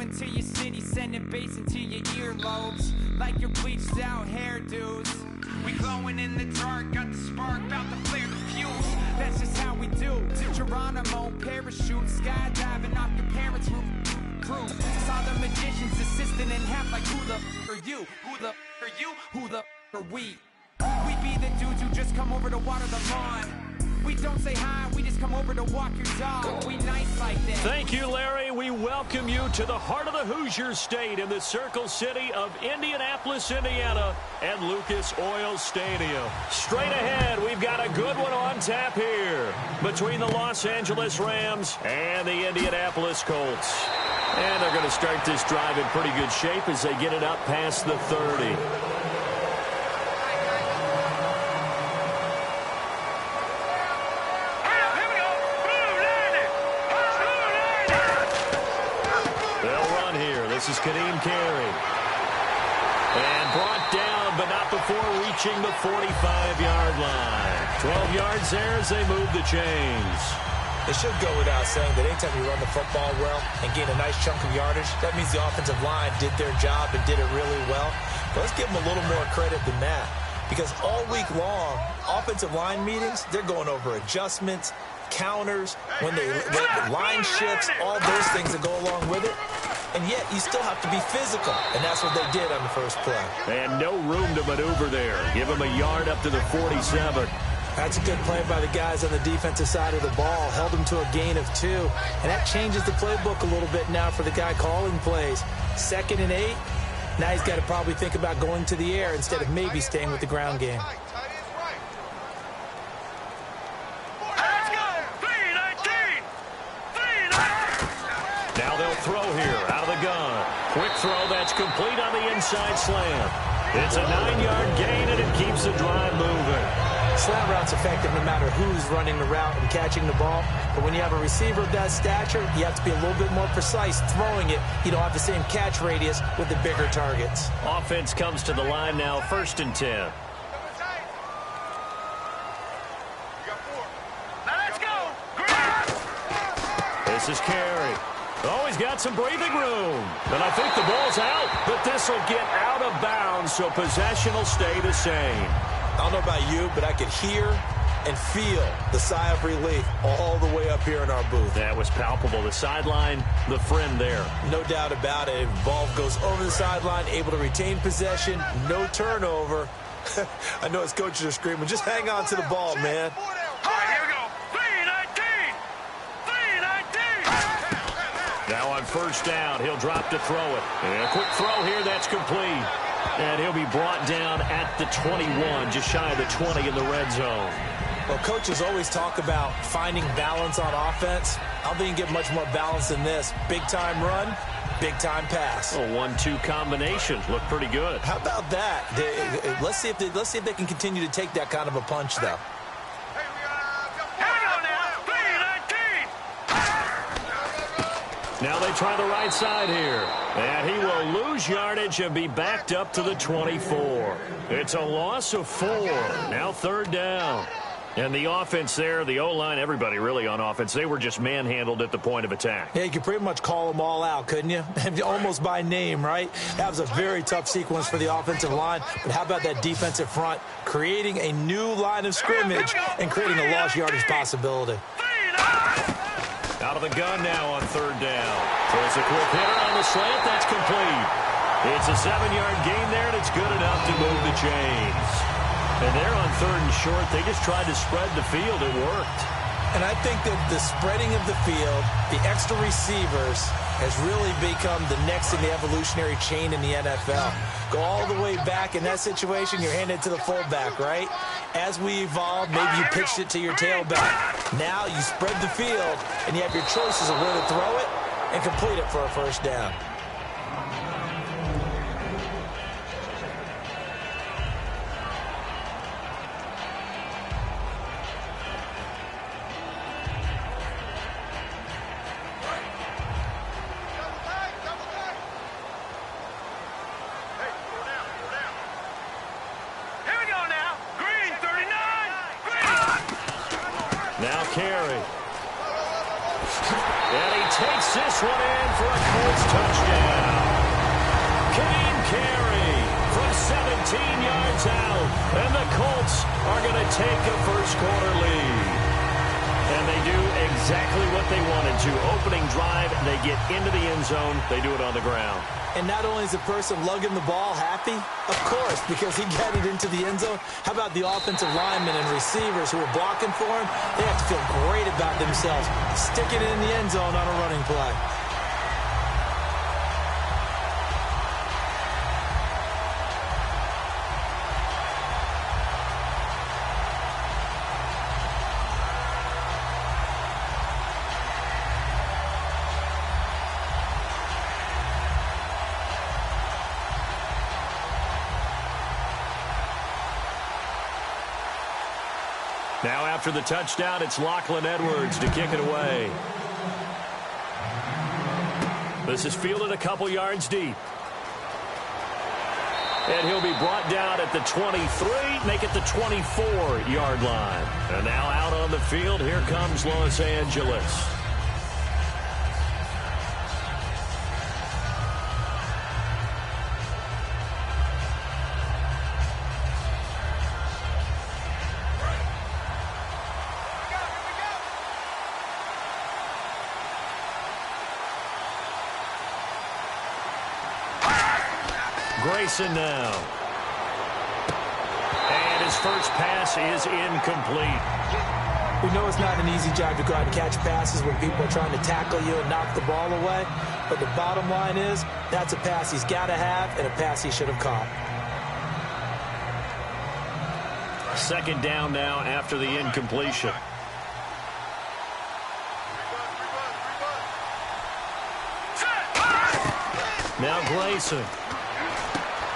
coming to your city, sending bass into your earlobes, like your bleached out hairdos. We glowing in the dark, got the spark, about to flare the fuse. That's just how we do. To Geronimo, parachute, skydiving off your parents' roof. Crew, saw the magician's assistant in half, like who the are you? Who the are you? Who the are we? We be the dudes who just come over to water the lawn. We don't say hi, we just come over to walk your dog. We nice like that. Thank you, Larry. We welcome you to the heart of the Hoosier State in the Circle City of Indianapolis, Indiana, at Lucas Oil Stadium. Straight ahead, we've got a good one on tap here between the Los Angeles Rams and the Indianapolis Colts. And they're going to start this drive in pretty good shape as they get it up past the 30. This is Kadeem Carey. And brought down, but not before reaching the 45-yard line. 12 yards there as they move the chains. It should go without saying that anytime you run the football well and gain a nice chunk of yardage, that means the offensive line did their job and did it really well. But let's give them a little more credit than that. Because all week long, offensive line meetings, they're going over adjustments, counters, when line shifts, all those things that go along with it. And yet, you still have to be physical. And that's what they did on the first play. And no room to maneuver there. Give them a yard up to the 47. That's a good play by the guys on the defensive side of the ball. Held them to a gain of 2. And that changes the playbook a little bit now for the guy calling plays. 2nd and 8. Now he's got to probably think about going to the air instead of maybe staying with the ground game. Now they'll throw here out of the gun. Quick throw that's complete on the inside slam. It's a 9-yard gain, and it keeps the drive moving. Slant route's effective no matter who's running the route and catching the ball. But when you have a receiver of that stature, you have to be a little bit more precise throwing it. You don't have the same catch radius with the bigger targets. Offense comes to the line now, 1st and 10. This is Carey. Oh, he's got some breathing room. And I think the ball's out, but this will get out of bounds, so possession will stay the same. I don't know about you, but I could hear and feel the sigh of relief all the way up here in our booth. That was palpable. The sideline, the friend there. No doubt about it. Ball goes over the sideline, able to retain possession, no turnover. I know his coaches are screaming, just hang on to the ball, man. Now on 1st down, he'll drop to throw it. And a quick throw here, that's complete. And he'll be brought down at the 21, just shy of the 20 in the red zone. Well, coaches always talk about finding balance on offense. I don't think you can get much more balance than this. Big-time run, big-time pass. A 1-2 combination. Looked pretty good. How about that? Let's see if they can continue to take that kind of a punch, though. Now they try the right side here. And he will lose yardage and be backed up to the 24. It's a loss of 4. Now 3rd down. And the offense there, the O-line, everybody really on offense, they were just manhandled at the point of attack. Yeah, you could pretty much call them all out, couldn't you? Almost by name, right? That was a very tough sequence for the offensive line. But how about that defensive front creating a new line of scrimmage and creating a lost yardage possibility? Out of the gun now on 3rd down. Throws a quick hitter on the slant. That's complete. It's a 7-yard gain there, and it's good enough to move the chains. And they're on 3rd and short. They just tried to spread the field. It worked. And I think that the spreading of the field, the extra receivers, has really become the next in the evolutionary chain in the NFL. Go all the way back in that situation, you're handed to the fullback, right? As we evolve, maybe you pitched it to your tailback. Now you spread the field, and you have your choices of where to throw it and complete it for a 1st down. Now Carey. And he takes this one in for a Colts touchdown. Kane Carey from 17 yards out. And the Colts are going to take a first-quarter lead. And they do exactly what they wanted to. Opening drive, they get into the end zone. They do it on the ground. And not only is the person lugging the ball happy, of course, because he got it into the end zone. How about the offensive linemen and receivers who are blocking for him? They have to feel great about themselves, sticking it in the end zone on a running play. Now after the touchdown, it's Lachlan Edwards to kick it away. This is fielded a couple yards deep. And he'll be brought down at the 23, make it the 24-yard line. And now out on the field, here comes Los Angeles. Grayson now. And his first pass is incomplete. We know it's not an easy job to go out and catch passes when people are trying to tackle you and knock the ball away. But the bottom line is, that's a pass he's got to have and a pass he should have caught. Second down now after the incompletion. Now Grayson.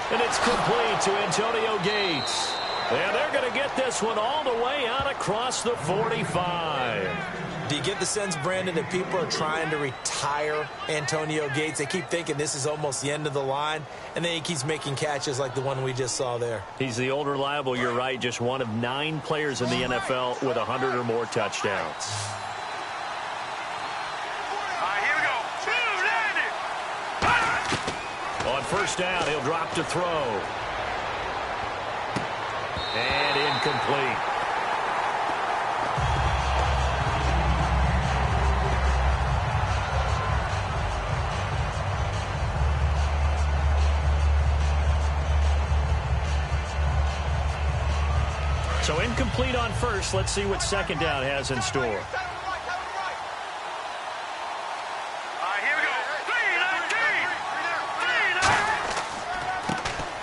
And it's complete to Antonio Gates. And they're going to get this one all the way out across the 45. Do you get the sense, Brandon, that people are trying to retire Antonio Gates? They keep thinking this is almost the end of the line, and then he keeps making catches like the one we just saw there. He's the old reliable, you're right, just one of 9 players in the NFL with 100 or more touchdowns. On first down, he'll drop to throw. And incomplete. So incomplete on first. Let's see what second down has in store.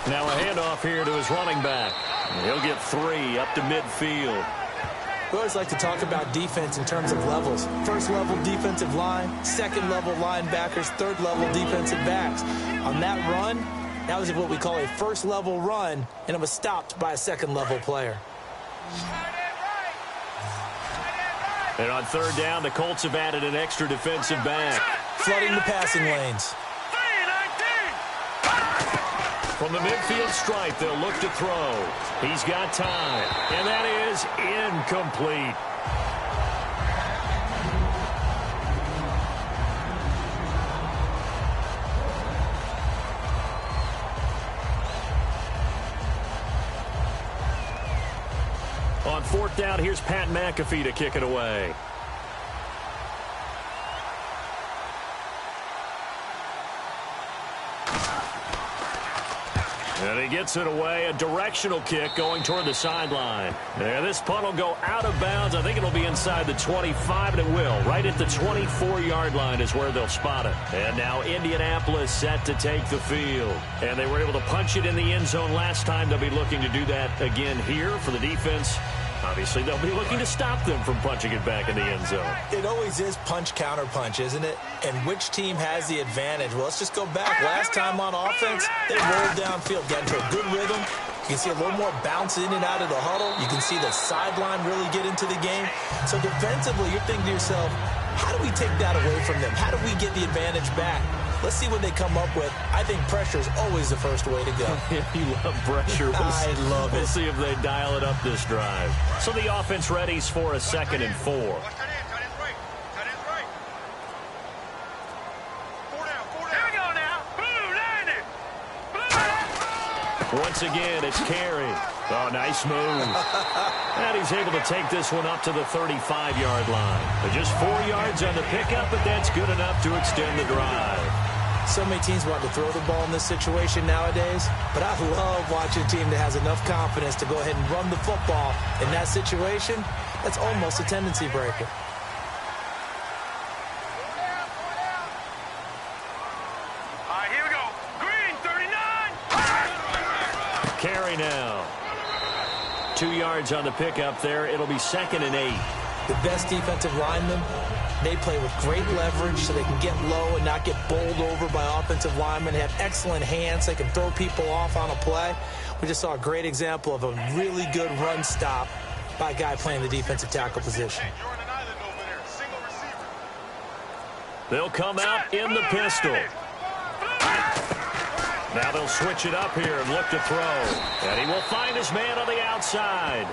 Now a handoff here to his running back. He'll get 3 up to midfield. We always like to talk about defense in terms of levels. First level defensive line, second level linebackers, third level defensive backs. On that run, that was what we call a first level run, and it was stopped by a second level player. And on third down, the Colts have added an extra defensive back. Flooding the passing lanes. From the midfield stripe, they'll look to throw. He's got time, and that is incomplete. On fourth down, here's Pat McAfee to kick it away. And he gets it away, a directional kick going toward the sideline. And this punt will go out of bounds. I think it'll be inside the 25, and it will. Right at the 24-yard line is where they'll spot it. And now Indianapolis set to take the field. And they were able to punch it in the end zone last time. They'll be looking to do that again here for the defense. Obviously, they'll be looking to stop them from punching it back in the end zone. It always is punch-counter-punch, isn't it? And which team has the advantage? Well, let's just go back. Last time on offense, they rolled downfield, got into a good rhythm. You can see a little more bounce in and out of the huddle. You can see the sideline really get into the game. So defensively, you're thinking to yourself, how do we take that away from them? How do we get the advantage back? Let's see what they come up with. I think pressure is always the first way to go. You love pressure. I love it. We'll see if they dial it up this drive. So the offense readies for a 2nd and 4. Once again, it's Carey. Oh, nice move. And he's able to take this one up to the 35-yard line. Just 4 yards on the pickup, but that's good enough to extend the drive. So many teams want to throw the ball in this situation nowadays, but I love watching a team that has enough confidence to go ahead and run the football. In that situation, that's almost a tendency breaker. Carey now. 2 yards on the pickup there. It'll be 2nd and 8. The best defensive linemen, they play with great leverage so they can get low and not get bowled over by offensive linemen. They have excellent hands. They can throw people off on a play. We just saw a great example of a really good run stop by a guy playing the defensive tackle position. They'll come out in the pistol. Now they'll switch it up here and look to throw. And he will find his man on the outside.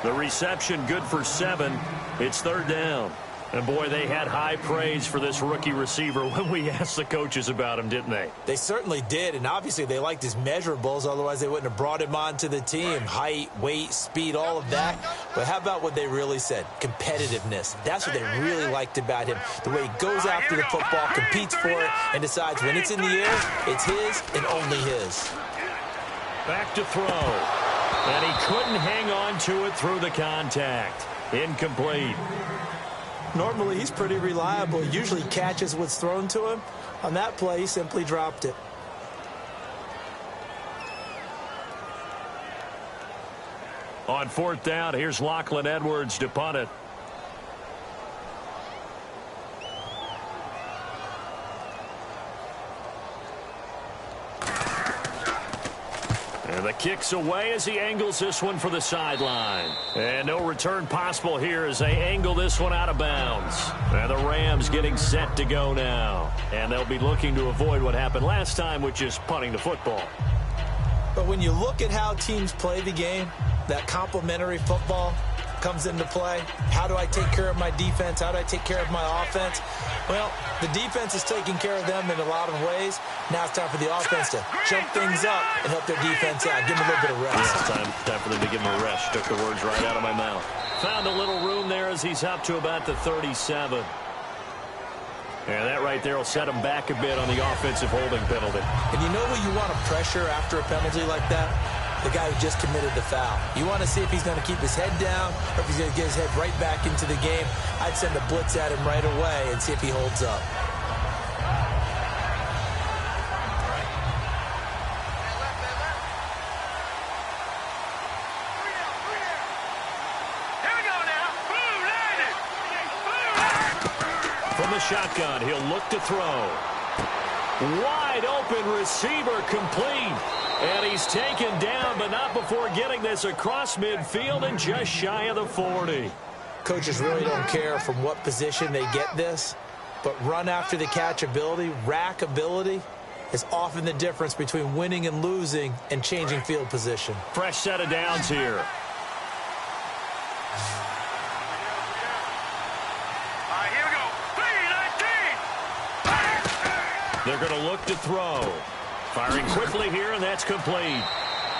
The reception good for 7. It's 3rd down. And, boy, they had high praise for this rookie receiver when we asked the coaches about him, didn't they? They certainly did, and obviously they liked his measurables. Otherwise, they wouldn't have brought him onto the team. Height, weight, speed, all of that. But how about what they really said? Competitiveness. That's what they really liked about him. The way he goes after the football, competes for it, and decides when it's in the air, it's his and only his. Back to throw. And he couldn't hang on to it through the contact. Incomplete. Normally, he's pretty reliable. He usually catches what's thrown to him. On that play, he simply dropped it. On 4th down, here's Lachlan Edwards to punt it. And the kick's away as he angles this one for the sideline. And no return possible here as they angle this one out of bounds. And the Rams getting set to go now. And they'll be looking to avoid what happened last time, which is punting the football. But when you look at how teams play the game, that complementary football comes into play. How do I take care of my defense? How do I take care of my offense? Well, the defense is taking care of them in a lot of ways. Now it's time for the offense to jump things up and help their defense out. Give them a little bit of rest. Yeah, time for them to give them a rest. Took the words right out of my mouth. Found a little room there as he's up to about the 37. And that right there will set him back a bit on the offensive holding penalty. And you know who you want to pressure after a penalty like that? The guy who just committed the foul. You want to see if he's going to keep his head down or if he's going to get his head right back into the game. I'd send a blitz at him right away and see if he holds up. From the shotgun, he'll look to throw. Wide open receiver complete. And he's taken down, but not before getting this across midfield and just shy of the 40. Coaches really don't care from what position they get this, but run after the catch ability, rack ability, is often the difference between winning and losing and changing field position. Fresh set of downs here. Here we go. 3-19. They're going to look to throw. Firing quickly here, and that's complete.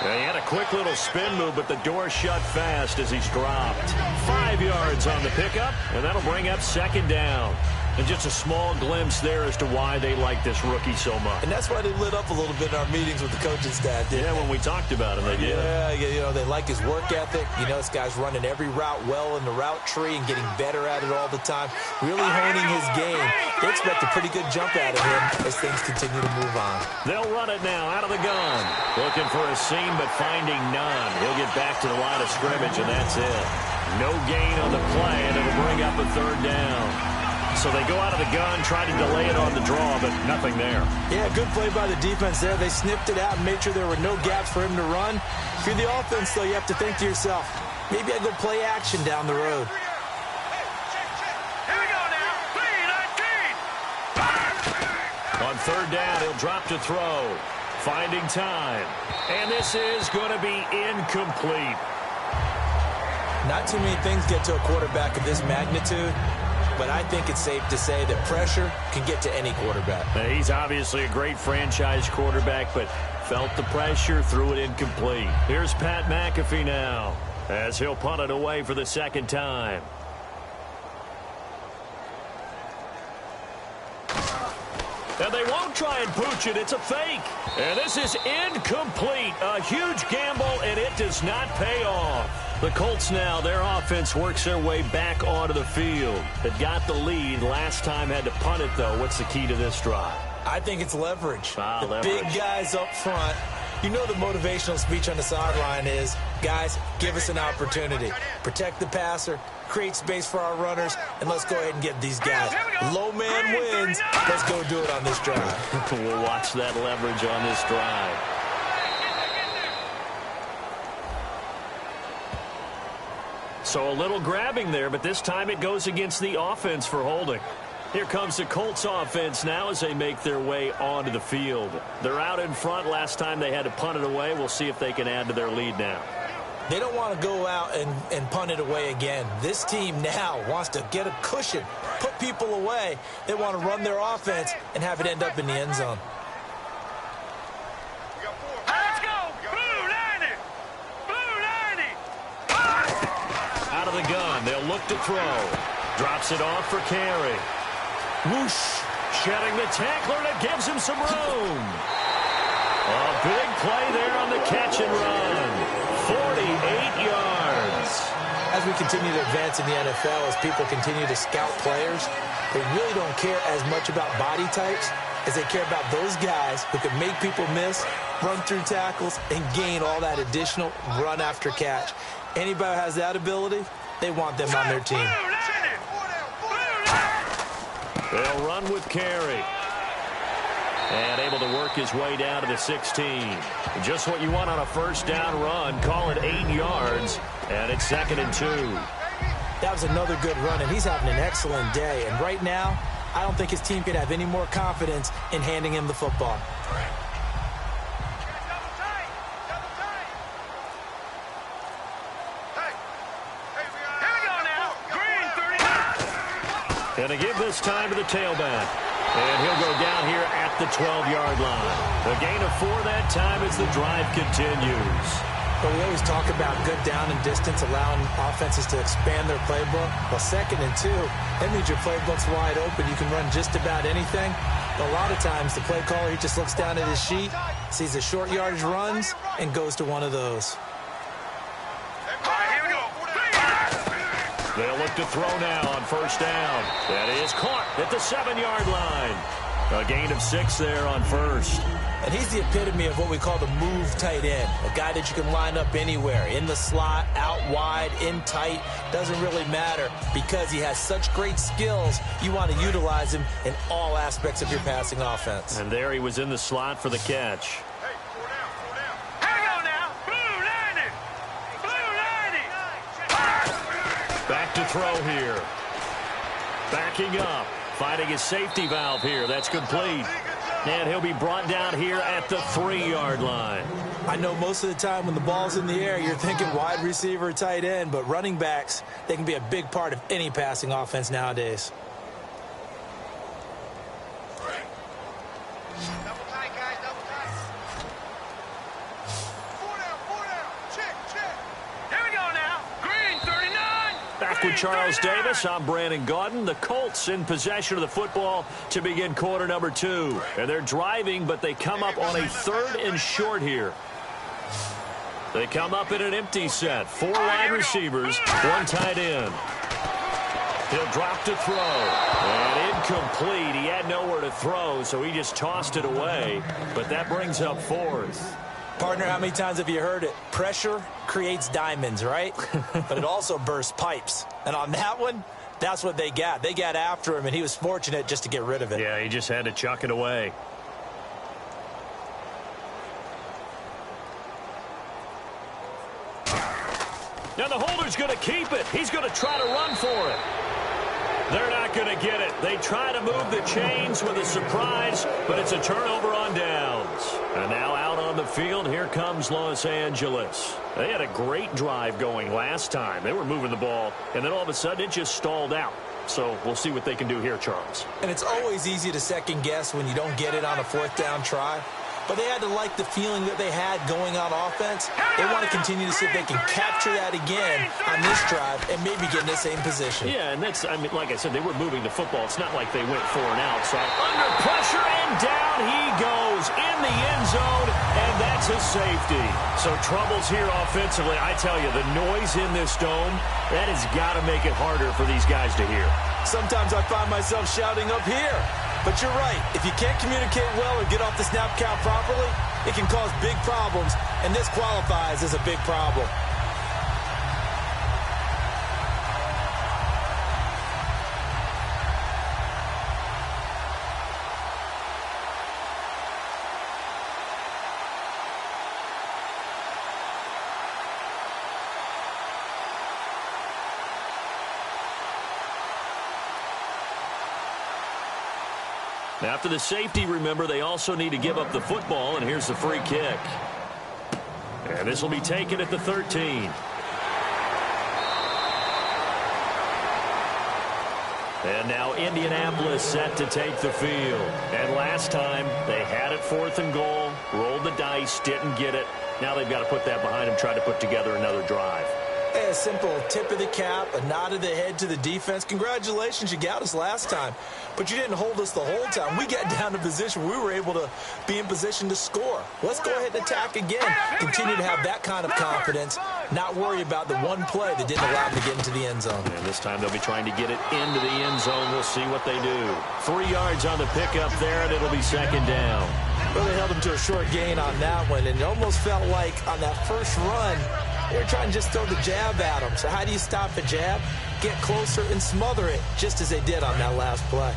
He had a quick little spin move, but the door shut fast as he's dropped. 5 yards on the pickup, and that'll bring up 2nd down. And just a small glimpse there as to why they like this rookie so much. And that's why they lit up a little bit in our meetings with the coaching staff, didn't they? When we talked about him, they did. Yeah, you know, they like his work ethic. You know, this guy's running every route well in the route tree and getting better at it all the time. Really honing his game. They expect a pretty good jump out of him as things continue to move on. They'll run it now out of the gun. Looking for a seam, but finding none. He'll get back to the line of scrimmage, and that's it. No gain on the play, and it'll bring up a 3rd down. So they go out of the gun, try to delay it on the draw, but nothing there. Yeah, good play by the defense there. They snipped it out and made sure there were no gaps for him to run. If you're the offense, though, you have to think to yourself, maybe I go play action down the road. Here we go now. 3-19. On 3rd down, he'll drop to throw. Finding time. And this is going to be incomplete. Not too many things get to a quarterback of this magnitude, but I think it's safe to say that pressure can get to any quarterback. He's obviously a great franchise quarterback, but Felt the pressure, threw it incomplete. Here's Pat McAfee now, as he'll punt it away for the second time. And they won't try and pooch it. It's a fake. And this is incomplete. A huge gamble, and it does not pay off. The Colts now, their offense works their way back onto the field. They got the lead. Last time had to punt it, though. What's the key to this drive? I think it's leverage. Leverage. Big guys up front. You know the motivational speech on the sideline is, guys, give us an opportunity. Protect the passer, create space for our runners, and let's go ahead and get these guys. Low man wins. Let's go do it on this drive. We'll watch that leverage on this drive. So a little grabbing there, but this time it goes against the offense for holding. Here comes the Colts offense now as they make their way onto the field. They're out in front. Last time they had to punt it away. We'll see if they can add to their lead now. They don't want to go out and punt it away again. This team now wants to get a cushion, put people away. They want to run their offense and have it end up in the end zone. Let's go! Blue 90! Blue 90! Out of the gun. They'll look to throw. Drops it off for carry. Whoosh. Shedding the tackler, and it gives him some room. A big play there on the catch and run. 48 yards. As we continue to advance in the NFL, as people continue to scout players, they really don't care as much about body types as they care about those guys who can make people miss, run through tackles, and gain all that additional run after catch. Anybody who has that ability, they want them on their team. They'll run with carry. And able to work his way down to the 16. Just what you want on a first down run. Call it 8 yards. And it's 2nd and 2. That was another good run, and he's having an excellent day. And right now, I don't think his team could have any more confidence in handing him the football. And to give this time to the tailback. And he'll go down here at the 12-yard line. A gain of 4 that time as the drive continues. But we always talk about good down and distance, allowing offenses to expand their playbook. Well, 2nd and 2, that means your playbook's wide open. You can run just about anything. But a lot of times, the play caller, he just looks down at his sheet, sees the short yardage runs, and goes to one of those. They'll look to throw now on first down. That is caught at the 7-yard line. A gain of 6 there on first. And he's the epitome of what we call the move tight end. A guy that you can line up anywhere. In the slot, out wide, in tight. Doesn't really matter. Because he has such great skills, you want to utilize him in all aspects of your passing offense. And there he was in the slot for the catch. Back to throw here. Backing up. Finding his safety valve here. That's complete. And he'll be brought down here at the 3-yard line. I know most of the time when the ball's in the air, you're thinking wide receiver, tight end, but running backs, they can be a big part of any passing offense nowadays. With Charles Davis, I'm Brandon Gaudin. The Colts in possession of the football to begin quarter number 2. And they're driving, but they come up on a 3rd and short here. They come up in an empty set. 4 wide receivers, 1 tight end. He'll drop to throw. And incomplete. He had nowhere to throw, so he just tossed it away. But that brings up 4th. Partner, how many times have you heard it? Pressure creates diamonds, right? But it also bursts pipes. And on that one, that's what they got. They got after him, and he was fortunate just to get rid of it. Yeah, he just had to chuck it away. Now the holder's going to keep it. He's going to try to run for it. They're not going to get it. They try to move the chains with a surprise, but it's a turnover on downs. And now out on the field, here comes Los Angeles. They had a great drive going last time. They were moving the ball, and then all of a sudden it just stalled out. So we'll see what they can do here, Charles. And it's always easy to second guess when you don't get it on a 4th down try. but they had to like the feeling that they had going on offense. They want to continue to see if they can capture that again on this drive and maybe get in the same position. Yeah, and that's, I mean, like I said, they were moving the football. It's not like they went 4 and out. So under pressure, and down he goes in the end zone, and that's a safety. So troubles here offensively. I tell you, the noise in this dome, that has got to make it harder for these guys to hear. Sometimes I find myself shouting up here. But you're right. If you can't communicate well or get off the snap count properly, it can cause big problems, and this qualifies as a big problem. After the safety, remember, they also need to give up the football, and here's the free kick. And this will be taken at the 13. And now Indianapolis set to take the field. And last time, they had it 4th and goal, rolled the dice, didn't get it. Now they've got to put that behind them, try to put together another drive. Hey, a simple tip of the cap, a nod of the head to the defense. Congratulations, you got us last time. But you didn't hold us the whole time. We got down to position. We were able to be in position to score. Let's go ahead and attack again. Continue to have that kind of confidence. Not worry about the one play that didn't allow them to get into the end zone. And this time they'll be trying to get it into the end zone. We'll see what they do. 3 yards on the pickup there, and it'll be 2nd down. Well, they held them to a short gain on that one, and it almost felt like on that first run, they were trying to just throw the jab at them. So how do you stop a jab? Get closer and smother it, just as they did on that last play.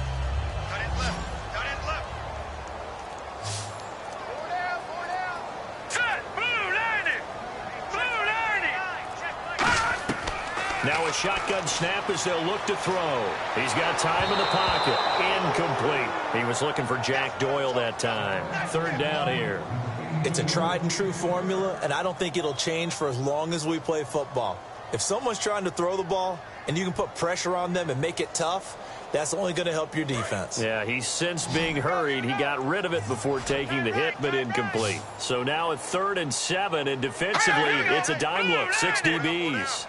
Now a shotgun snap as they'll look to throw. He's got time in the pocket. Incomplete. He was looking for Jack Doyle that time. 3rd down here. It's a tried and true formula, and I don't think it'll change for as long as we play football. If someone's trying to throw the ball and you can put pressure on them and make it tough, that's only going to help your defense. Yeah, he's since being hurried. He got rid of it before taking the hit, but incomplete. So now at 3rd and 7, and defensively, it's a dime look. 6 DBs.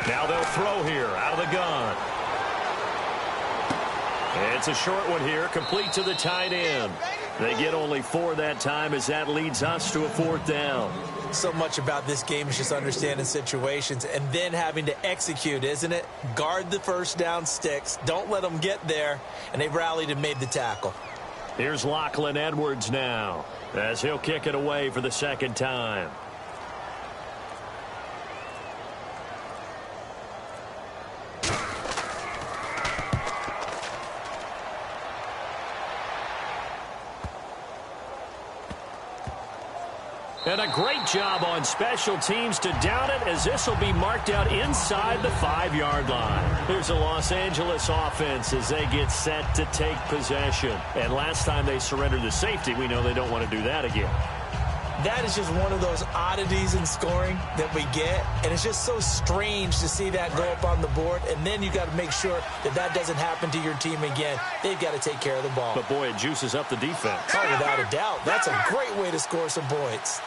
Now they'll throw here out of the gun. It's a short one here, complete to the tight end. They get only 4 that time as that leads us to a 4th down. So much about this game is just understanding situations and then having to execute, isn't it? Guard the first down sticks. Don't let them get there. And they've rallied and made the tackle. Here's Lachlan Edwards now as he'll kick it away for the 2nd time. And a great job on special teams to down it, as this will be marked out inside the 5-yard line. Here's a Los Angeles offense as they get set to take possession. And last time they surrendered the safety, we know they don't want to do that again. That is just one of those oddities in scoring that we get, and it's just so strange to see that go up on the board, and then you got to make sure that that doesn't happen to your team again. They've got to take care of the ball. But, boy, it juices up the defense. Oh, without a doubt. That's a great way to score some points.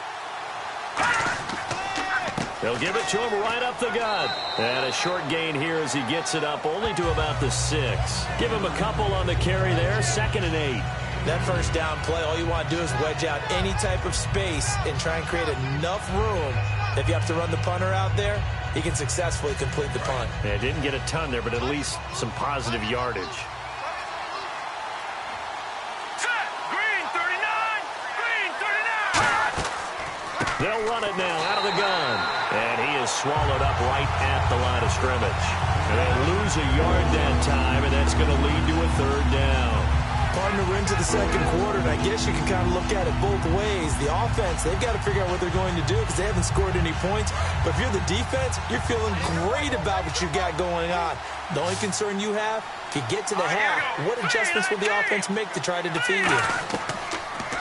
They'll give it to him right up the gut. And a short gain here as he gets it up only to about the 6. Give him a couple on the carry there, 2nd and 8. That first down play, all you want to do is wedge out any type of space and try and create enough room. If you have to run the punter out there, he can successfully complete the punt. Yeah, didn't get a ton there, but at least some positive yardage. They'll run it now out of the gun. And he is swallowed up right at the line of scrimmage. And they lose a yard that time, and that's going to lead to a 3rd down. Partner, we're into the 2nd quarter, and I guess you can kind of look at it both ways. The offense, they've got to figure out what they're going to do because they haven't scored any points. But if you're the defense, you're feeling great about what you got going on. The only concern you have, if you get to the half, what adjustments will the offense make to try to defeat you?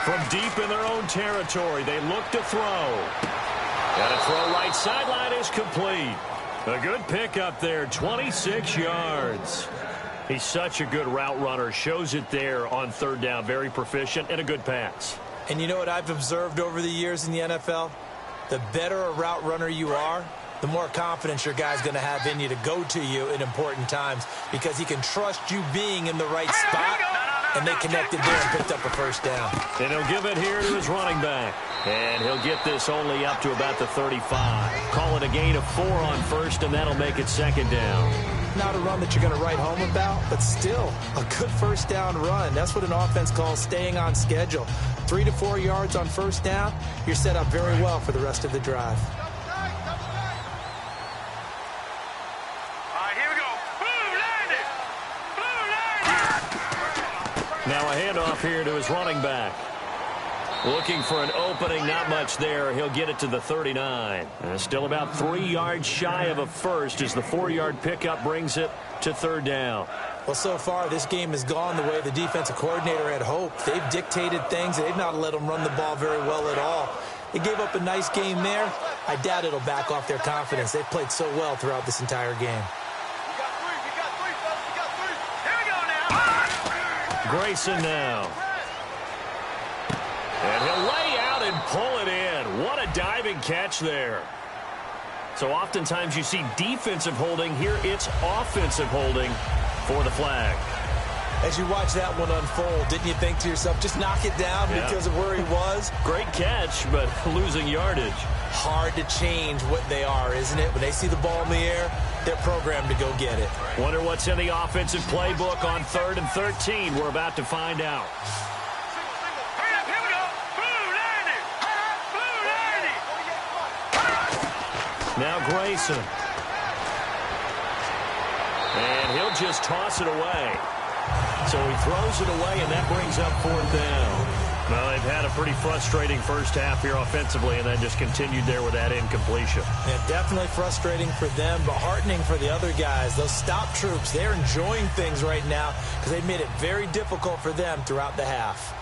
From deep in their own territory, they look to throw. And a throw right sideline is complete. A good pickup there, 26 yards. He's such a good route runner. Shows it there on third down. Very proficient and a good pass. And you know what I've observed over the years in the NFL? The better a route runner you are, the more confidence your guy's going to have in you to go to you in important times because he can trust you being in the right spot, and they connected there and picked up a first down. And he'll give it here to his running back. And he'll get this only up to about the 35. Call it a gain of 4 on first, and that'll make it second down. Not a run that you're going to write home about, but still a good first down run. That's what an offense calls staying on schedule. 3 to 4 yards on first down, you're set up very well for the rest of the drive. Now a handoff here to his running back. Looking for an opening, not much there. He'll get it to the 39. Still about 3 yards shy of a first as the 4-yard pickup brings it to third down. Well, so far, this game has gone the way the defensive coordinator had hoped. They've dictated things. They've not let them run the ball very well at all. They gave up a nice game there. I doubt it'll back off their confidence. They've played so well throughout this entire game. Grayson now. And he'll lay out and pull it in. What a diving catch there. So oftentimes you see defensive holding. Here it's offensive holding for the flag. As you watch that one unfold, didn't you think to yourself, just knock it down because of where he was? Great catch, but losing yardage. Hard to change what they are, isn't it? When they see the ball in the air, they're programmed to go get it. Wonder what's in the offensive playbook on 3rd and 13. We're about to find out. Now Grayson. And he'll just toss it away. So he throws it away, and that brings up 4th down. Well, they've had a pretty frustrating first half here offensively, and then just continued there with that incompletion. Yeah, definitely frustrating for them, but heartening for the other guys. Those stop troops, they're enjoying things right now because they made it very difficult for them throughout the half.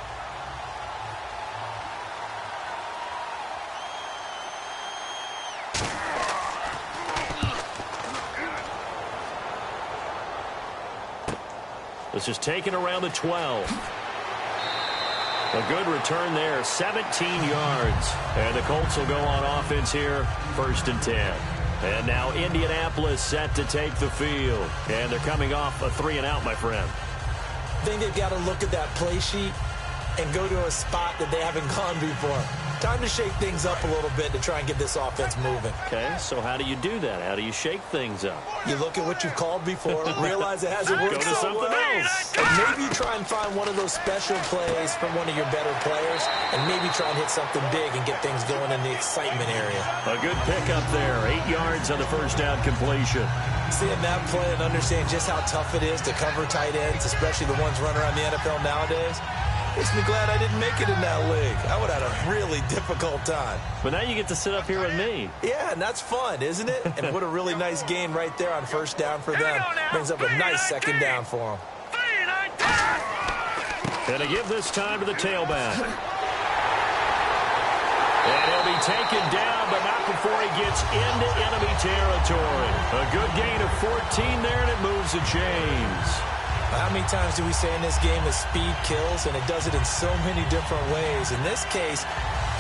This is taken around the 12. A good return there, 17 yards. And the Colts will go on offense here, 1st and 10. And now Indianapolis set to take the field. And they're coming off a 3-and-out, my friend. I think they've got to look at that play sheet and go to a spot that they haven't gone before. Time to shake things up a little bit to try and get this offense moving. Okay, so how do you do that? How do you shake things up? You look at what you've called before, realize it hasn't worked so well, and maybe you try and find one of those special plays from one of your better players, and maybe try and hit something big and get things going in the excitement area. A good pickup there, 8 yards on the first down completion. Seeing that play and understand just how tough it is to cover tight ends, especially the ones running around the NFL nowadays, makes me glad I didn't make it in that league. I would have had a really difficult time. But now you get to sit up here with me. Yeah, and that's fun, isn't it? And what a really nice gain right there on first down for them. Brings up a nice second down for them. And to give this time to the tailback. And he'll be taken down, but not before he gets into enemy territory. A good gain of 14 there, and it moves the chains. How many times do we say in this game that speed kills, and it does it in so many different ways? In this case,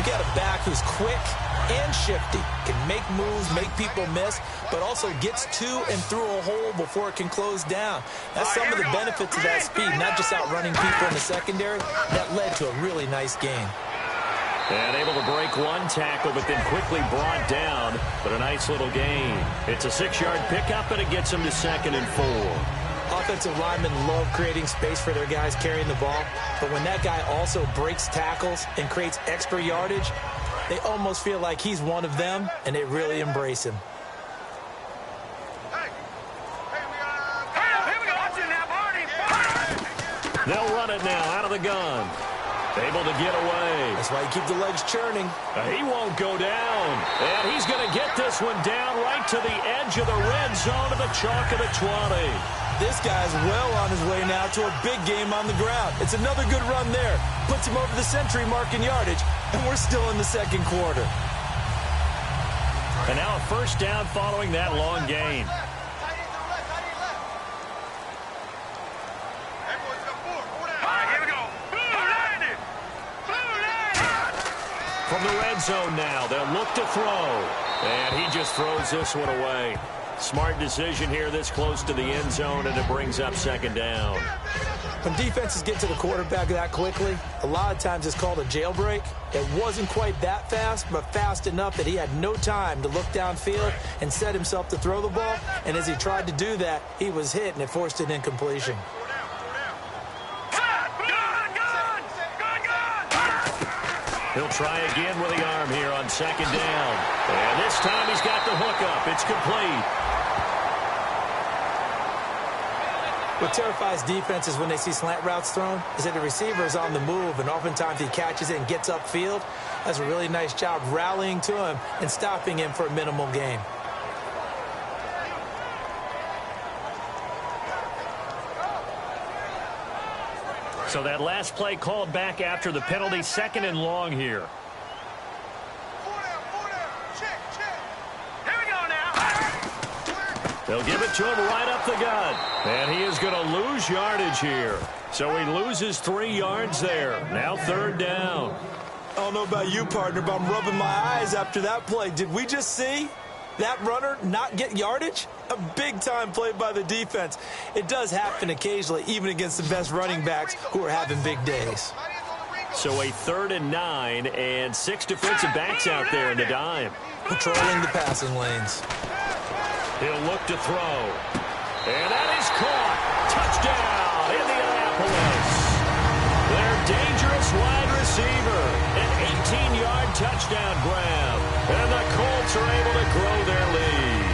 you got a back who's quick and shifty, can make moves, make people miss, but also gets to and through a hole before it can close down. That's some of the benefits of that speed, not just outrunning people in the secondary. That led to a really nice gain. And able to break one tackle, but then quickly brought down. But a nice little gain. It's a 6-yard pickup, and it gets him to 2nd and 4. Offensive linemen love creating space for their guys carrying the ball, but when that guy also breaks tackles and creates extra yardage, they almost feel like he's one of them, and they really embrace him. They'll run it now out of the gun. Able to get away. That's why you keep the legs churning. He won't go down. And he's going to get this one down right to the edge of the red zone of the chalk of the 20. This guy's well on his way now to a big game on the ground. It's another good run there. Puts him over the century mark in yardage, and we're still in the second quarter. And now a first down following that long gain. From the red zone now, they'll look to throw. And he just throws this one away. Smart decision here this close to the end zone, and it brings up second down. When defenses get to the quarterback that quickly, a lot of times it's called a jailbreak. It wasn't quite that fast, but fast enough that he had no time to look downfield and set himself to throw the ball. And as he tried to do that, he was hit, and it forced an incompletion. He'll try again with the arm here on second down. And this time he's got the hookup. It's complete. What terrifies defenses when they see slant routes thrown is that the receiver is on the move, and oftentimes he catches it and gets upfield. Does a really nice job rallying to him and stopping him for a minimal gain. So that last play called back after the penalty, second and long here. Here we go now. They'll give it to him right up the gut. And he is going to lose yardage here. So he loses 3 yards there. Now third down. I don't know about you, partner, but I'm rubbing my eyes after that play. Did we just see that runner not get yardage? A big-time play by the defense. It does happen occasionally, even against the best running backs who are having big days. So a 3rd and 9 and 6 defensive backs out there in the dime. Patrolling the passing lanes. He'll look to throw. And that is caught. Touchdown, Indianapolis. Their dangerous wide receiver. An 18-yard touchdown grab. And the Colts are able to grow their lead.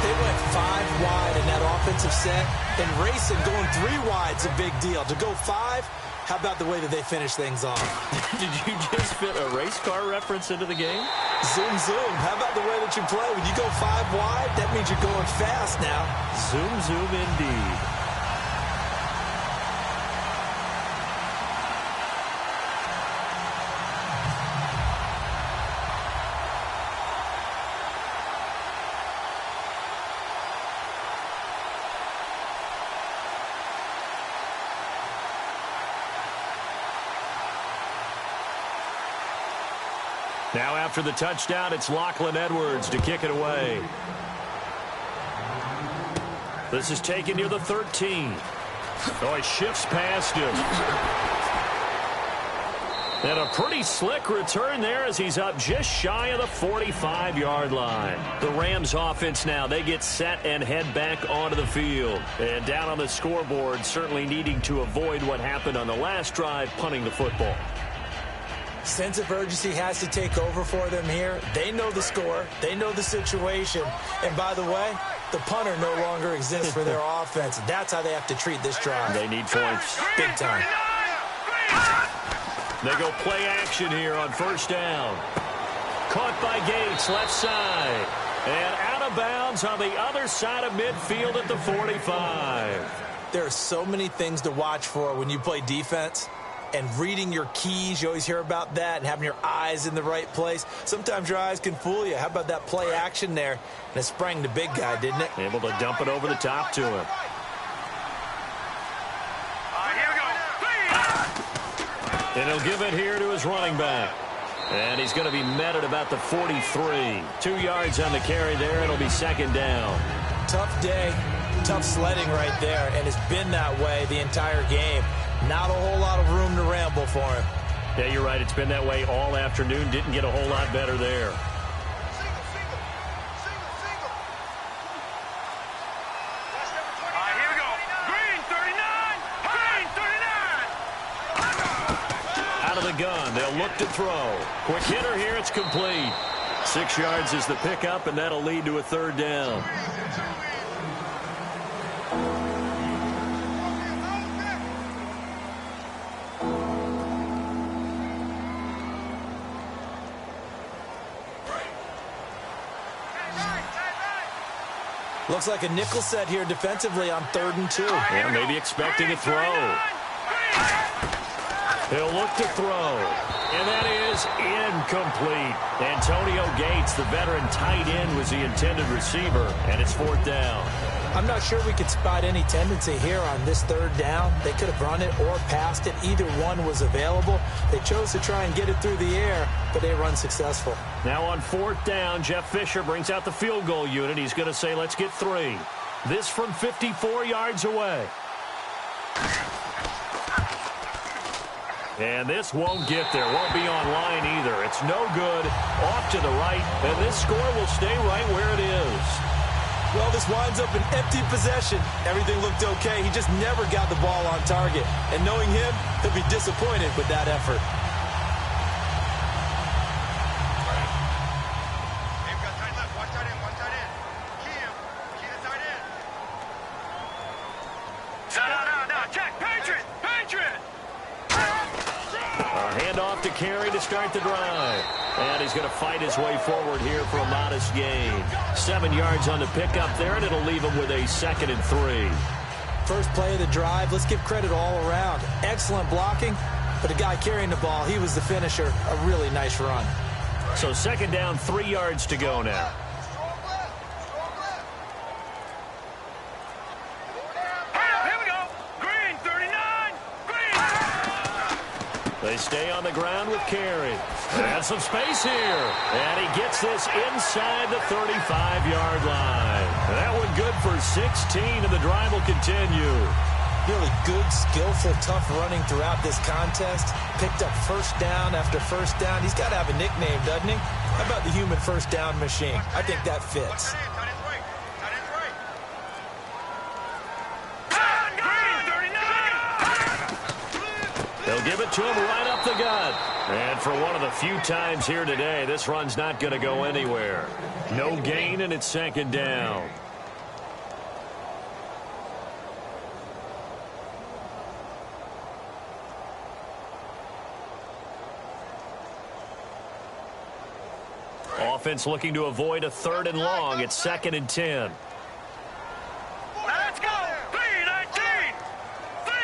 They went 5 wide in that offensive set, and racing going 3 wide's a big deal. To go 5, how about the way that they finish things off? Did you just fit a race car reference into the game? Zoom, zoom. How about the way that you play? When you go 5 wide, that means you're going fast now. Zoom, zoom indeed. Now after the touchdown, it's Lachlan Edwards to kick it away. This is taken near the 13. Oh, he shifts past him. And a pretty slick return there as he's up just shy of the 45-yard line. The Rams offense now, they get set and head back onto the field. And down on the scoreboard, certainly needing to avoid what happened on the last drive, punting the football. Sense of urgency has to take over for them here. They know the score. They know the situation. And by the way, the punter no longer exists for their offense. That's how they have to treat this drive. They need points. Big time. They go play action here on first down. Caught by Gates, left side. And out of bounds on the other side of midfield at the 45. There are so many things to watch for when you play defense. And reading your keys, you always hear about that, and having your eyes in the right place. Sometimes your eyes can fool you. How about that play action there? And it sprang the big guy, didn't it? Able to dump it over the top to him. And he'll give it here to his running back. And he's going to be met at about the 43. 2 yards on the carry there. It'll be second down. Tough day, tough sledding right there, and it's been that way the entire game. Not a whole lot of room to ramble for him. Yeah, you're right. It's been that way all afternoon. Didn't get a whole lot better there. Here we go. Green 39. Green 39. Out of the gun. They'll look to throw. Quick hitter here. It's complete. 6 yards is the pickup, and that'll lead to a third down. Looks like a nickel set here defensively on 3rd and 2. Yeah, maybe expecting a throw. He'll look to throw. And that is incomplete. Antonio Gates, the veteran tight end, was the intended receiver, and it's 4th down. I'm not sure we could spot any tendency here on this third down. They could have run it or passed it. Either one was available. They chose to try and get it through the air, but they were unsuccessful. Now on fourth down, Jeff Fisher brings out the field goal unit. He's going to say, let's get 3. This from 54 yards away. And this won't get there. Won't be on line either. It's no good. Off to the right. And this score will stay right where it is. Well, this winds up an empty possession. Everything looked okay. He just never got the ball on target. And knowing him, he'll be disappointed with that effort. To carry to start the drive. And he's going to fight his way forward here for a modest gain. 7 yards on the pickup there, and it'll leave him with a 2nd and 3. First play of the drive, let's give credit all around. Excellent blocking, but the guy carrying the ball, he was the finisher. A really nice run. So 2nd down, 3 yards to go now. They stay on the ground with Carey. And some space here. And he gets this inside the 35-yard line. And that one good for 16, and the drive will continue. Really good, skillful, tough running throughout this contest. Picked up first down after first down. He's got to have a nickname, doesn't he? How about the human first down machine? I think that fits. They'll give it to him right up the gut. And for one of the few times here today, this run's not going to go anywhere. No gain, and it's 2nd down. Offense looking to avoid a 3rd and long. It's 2nd and 10. Let's go! 3-19! 3-19!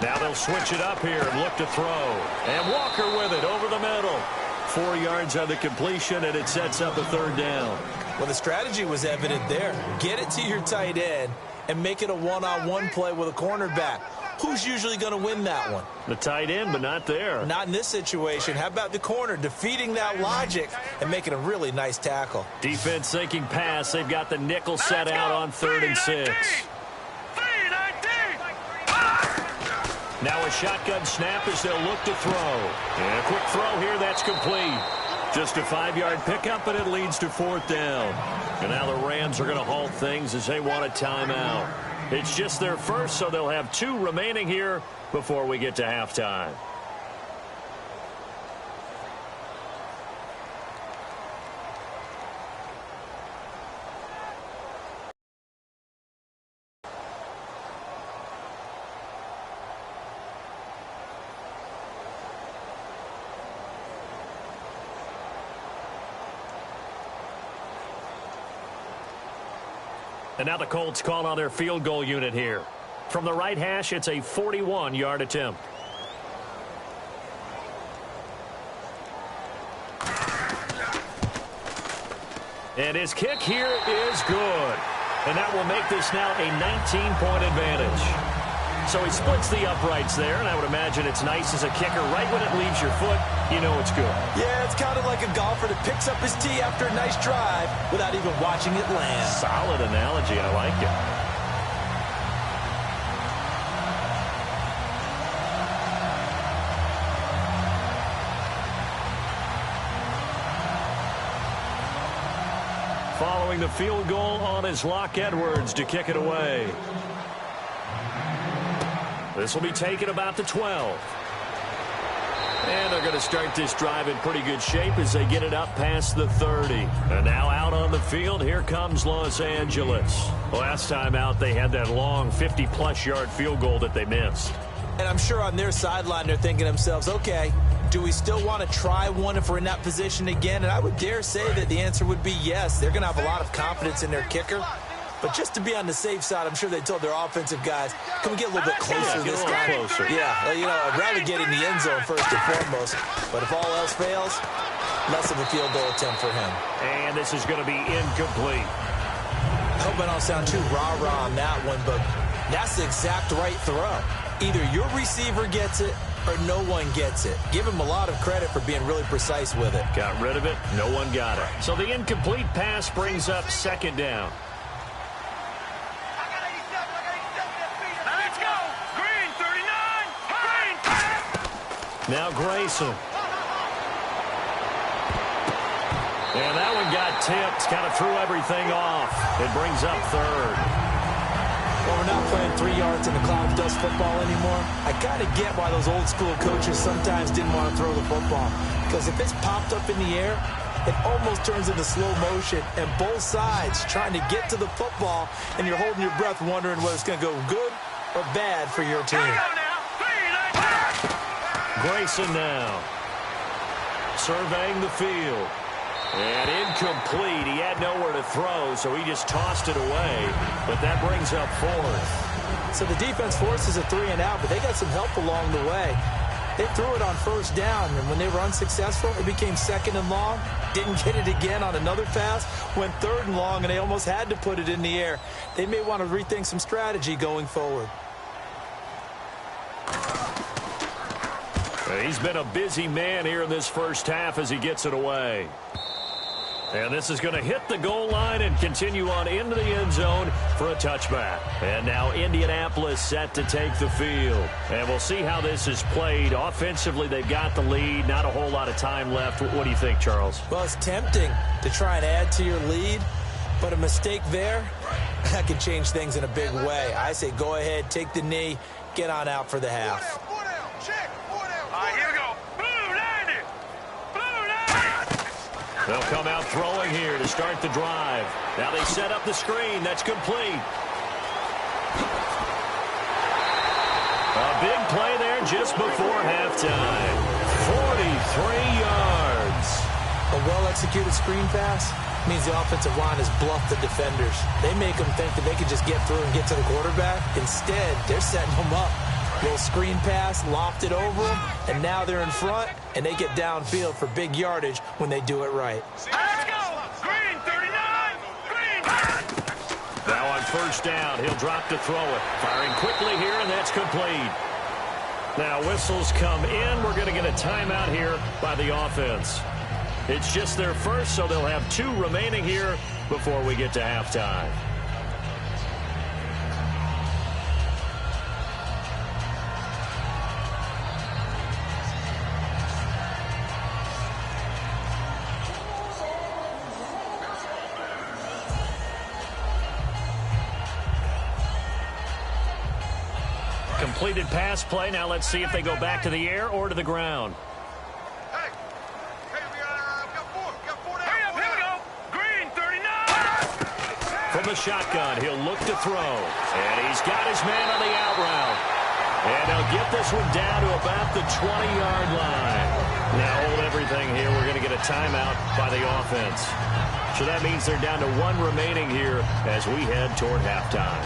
Now they'll switch it up here and look to throw. And Walker with it over the middle. 4 yards on the completion, and it sets up a 3rd down. Well, the strategy was evident there. Get it to your tight end and make it a one-on-one play with a cornerback. Who's usually going to win that one? The tight end, but not there. Not in this situation. How about the corner defeating that logic and making a really nice tackle? Defense thinking pass. They've got the nickel set out on 3rd and 6. Now a shotgun snap as they'll look to throw. And a quick throw here, that's complete. Just a 5-yard pickup, and it leads to 4th down. And now the Rams are going to halt things as they want a timeout. It's just their first, so they'll have 2 remaining here before we get to halftime. And now the Colts call on their field goal unit here. From the right hash, it's a 41-yard attempt. And his kick here is good. And that will make this now a 19-point advantage. So he splits the uprights there, and I would imagine it's nice as a kicker. Right when it leaves your foot, you know it's good. Yeah, it's kind of like a golfer that picks up his tee after a nice drive without even watching it land. Solid analogy. I like it. Following the field goal on is Locke Edwards to kick it away. This will be taken about the 12. And they're going to start this drive in pretty good shape as they get it up past the 30. And now out on the field, here comes Los Angeles. Last time out, they had that long 50-plus yard field goal that they missed. And I'm sure on their sideline, they're thinking to themselves, okay, do we still want to try one if we're in that position again? And I would dare say that the answer would be yes. They're going to have a lot of confidence in their kicker. But just to be on the safe side, I'm sure they told their offensive guys, can we get a little bit closer this time? Yeah, I'd rather get in the end zone first and foremost. But if all else fails, less of a field goal attempt for him. And this is going to be incomplete. I hope I don't sound too rah-rah on that one, but that's the exact right throw. Either your receiver gets it or no one gets it. Give him a lot of credit for being really precise with it. Got rid of it. No one got it. So the incomplete pass brings up second down. Let's go. Green 39. Green. Now Grayson. And that one got tipped. Kind of threw everything off. It brings up third. Well, we're not playing 3 yards in the cloud dust football anymore. I kind of get why those old school coaches sometimes didn't want to throw the football. Because if it's popped up in the air, it almost turns into slow motion. And both sides trying to get to the football, and you're holding your breath wondering whether it's going to go good or bad for your team. Grayson now. Surveying the field. And incomplete. He had nowhere to throw, so he just tossed it away. But that brings up fourth. So the defense forces a 3 and out, but they got some help along the way. They threw it on first down, and when they were unsuccessful, it became 2nd and long. Didn't get it again on another pass. Went 3rd and long, and they almost had to put it in the air. They may want to rethink some strategy going forward. He's been a busy man here in this first half as he gets it away. And this is going to hit the goal line and continue on into the end zone for a touchback. And now Indianapolis set to take the field. And we'll see how this is played. Offensively, they've got the lead. Not a whole lot of time left. What do you think, Charles? Well, it's tempting to try and add to your lead, but a mistake there, that can change things in a big way. I say go ahead, take the knee, get on out for the half. All right, here we go. Blue landed. Blue landed. They'll come out throwing here to start the drive. Now they set up the screen. That's complete. A big play there just before halftime. 43 yards. A well-executed screen pass means the offensive line has bluffed the defenders. They make them think that they can just get through and get to the quarterback. Instead, they're setting them up. Little screen pass, lofted over them, and now they're in front, and they get downfield for big yardage when they do it right. Let's go. Green 39. Green. Now on first down, he'll drop to throw it. Firing quickly here, and that's complete. Now whistles come in. We're going to get a timeout here by the offense. It's just their first, so they'll have 2 remaining here before we get to halftime. Completed pass play. Now let's see if they go back to the air or to the ground. Hey, we got 4. We got 4 down. Here we go. Green 39. From the shotgun, he'll look to throw. And he's got his man on the out route. And they'll get this one down to about the 20-yard line. Now hold everything here. We're going to get a timeout by the offense. So that means they're down to 1 remaining here as we head toward halftime.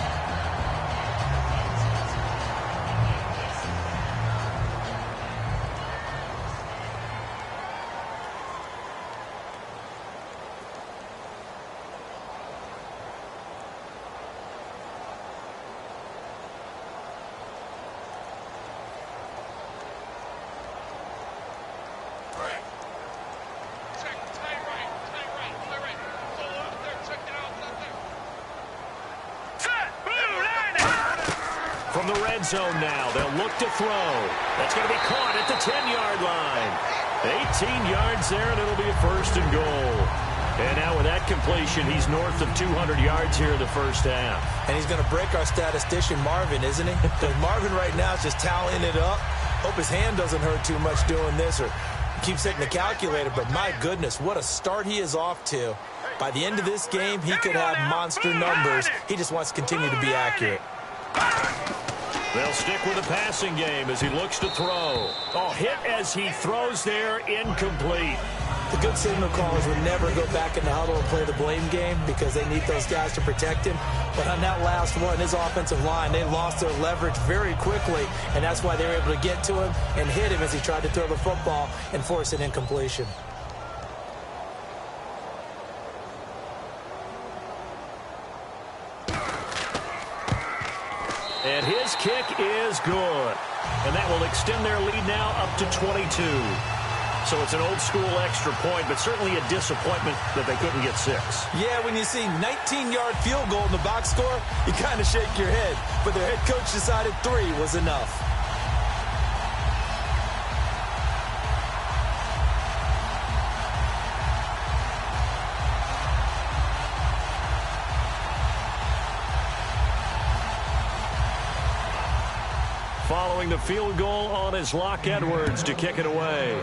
From the red zone now, they'll look to throw. That's going to be caught at the 10-yard line. 18 yards there, and it'll be a 1st and goal. And now with that completion, he's north of 200 yards here in the first half. And he's going to break our statistician, Marvin, isn't he? Because Marvin right now is just tallying it up. Hope his hand doesn't hurt too much doing this or keeps hitting the calculator. But my goodness, what a start he is off to. By the end of this game, he could have monster numbers. He just wants to continue to be accurate. They'll stick with the passing game as he looks to throw. Oh, hit as he throws there, incomplete. The good signal callers would never go back in the huddle and play the blame game because they need those guys to protect him. But on that last one, his offensive line, they lost their leverage very quickly, and that's why they were able to get to him and hit him as he tried to throw the football and force an incompletion. And his kick is good. And that will extend their lead now up to 22. So it's an old-school extra point, but certainly a disappointment that they couldn't get 6. Yeah, when you see 19-yard field goal in the box score, you kind of shake your head. But their head coach decided 3 was enough. Following the field goal on is Locke Edwards to kick it away.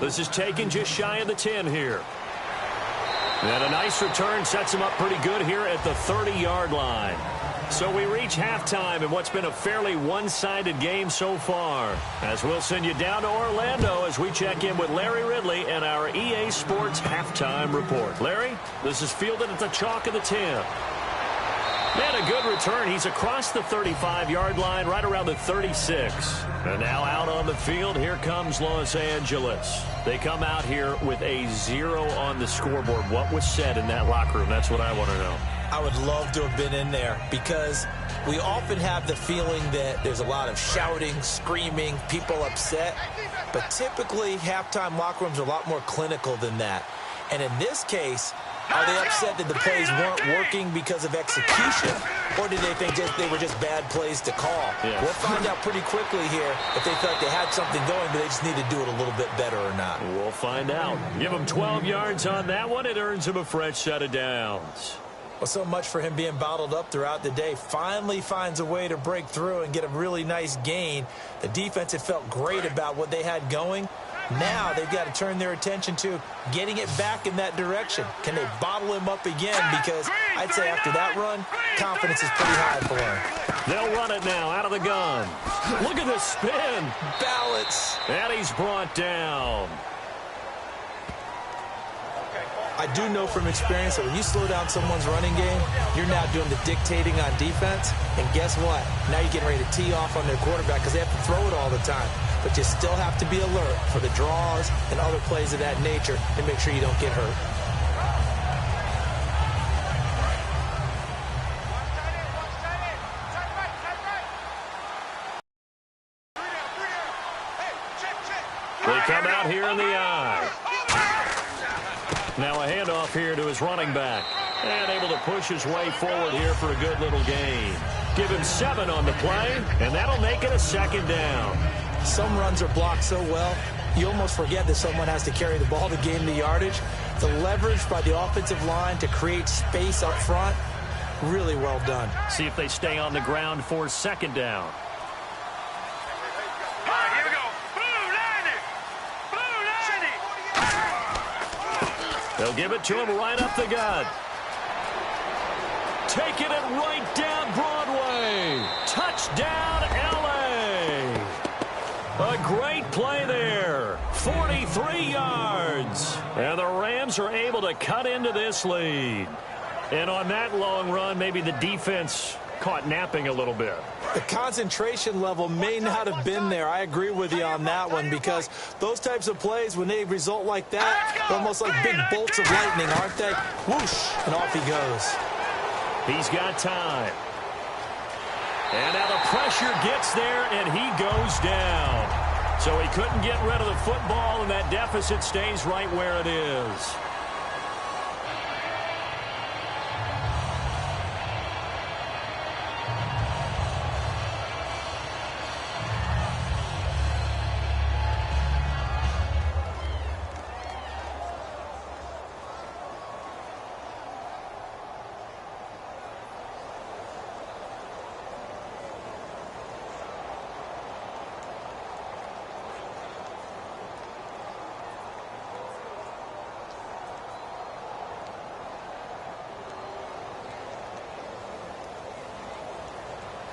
This is taken just shy of the 10 here. And a nice return sets him up pretty good here at the 30-yard line. So we reach halftime in what's been a fairly one-sided game so far. As we'll send you down to Orlando as we check in with Larry Ridley and our EA Sports halftime report. Larry, this is fielded at the chalk of the 10. And a good return. He's across the 35-yard line, right around the 36. And now out on the field, here comes Los Angeles. They come out here with a 0 on the scoreboard. What was said in that locker room? That's what I want to know. I would love to have been in there because we often have the feeling that there's a lot of shouting, screaming, people upset. But typically, halftime locker rooms are a lot more clinical than that. And in this case, are they upset that the plays weren't working because of execution, or did they think they were just bad plays to call? Yeah. We'll find out pretty quickly here if they felt like they had something going, but they just need to do it a little bit better or not. We'll find out. Give him 12 yards on that one. It earns him a fresh set of downs. Well, so much for him being bottled up throughout the day. Finally finds a way to break through and get a really nice gain. The defense had felt great about what they had going. Now they've got to turn their attention to getting it back in that direction. Can they bottle him up again? Because I'd say after that run, confidence is pretty high for him. They'll run it now out of the gun. Look at the spin. Balance. And he's brought down. I do know from experience that when you slow down someone's running game, you're now doing the dictating on defense. And guess what? Now you're getting ready to tee off on their quarterback because they have to throw it all the time. But you still have to be alert for the draws and other plays of that nature and make sure you don't get hurt. They come out here in the eye. Now a handoff here to his running back. And able to push his way forward here for a good little gain. Give him 7 on the play, and that'll make it a second down. Some runs are blocked so well, you almost forget that someone has to carry the ball to gain the yardage. The leverage by the offensive line to create space up front, really well done. See if they stay on the ground for second down. Here we go. They'll give it to him right up the gut. Taking it right down Broadway. Touchdown, L.A. A great play there. 43 yards. And the Rams are able to cut into this lead. And on that long run, maybe the defense caught napping a little bit. The concentration level may not have been there. I agree with you on that one because those types of plays, when they result like that, they're almost like big bolts of lightning, aren't they? Whoosh, and off he goes. He's got time. And now the pressure gets there, and he goes down. So he couldn't get rid of the football, and that deficit stays right where it is.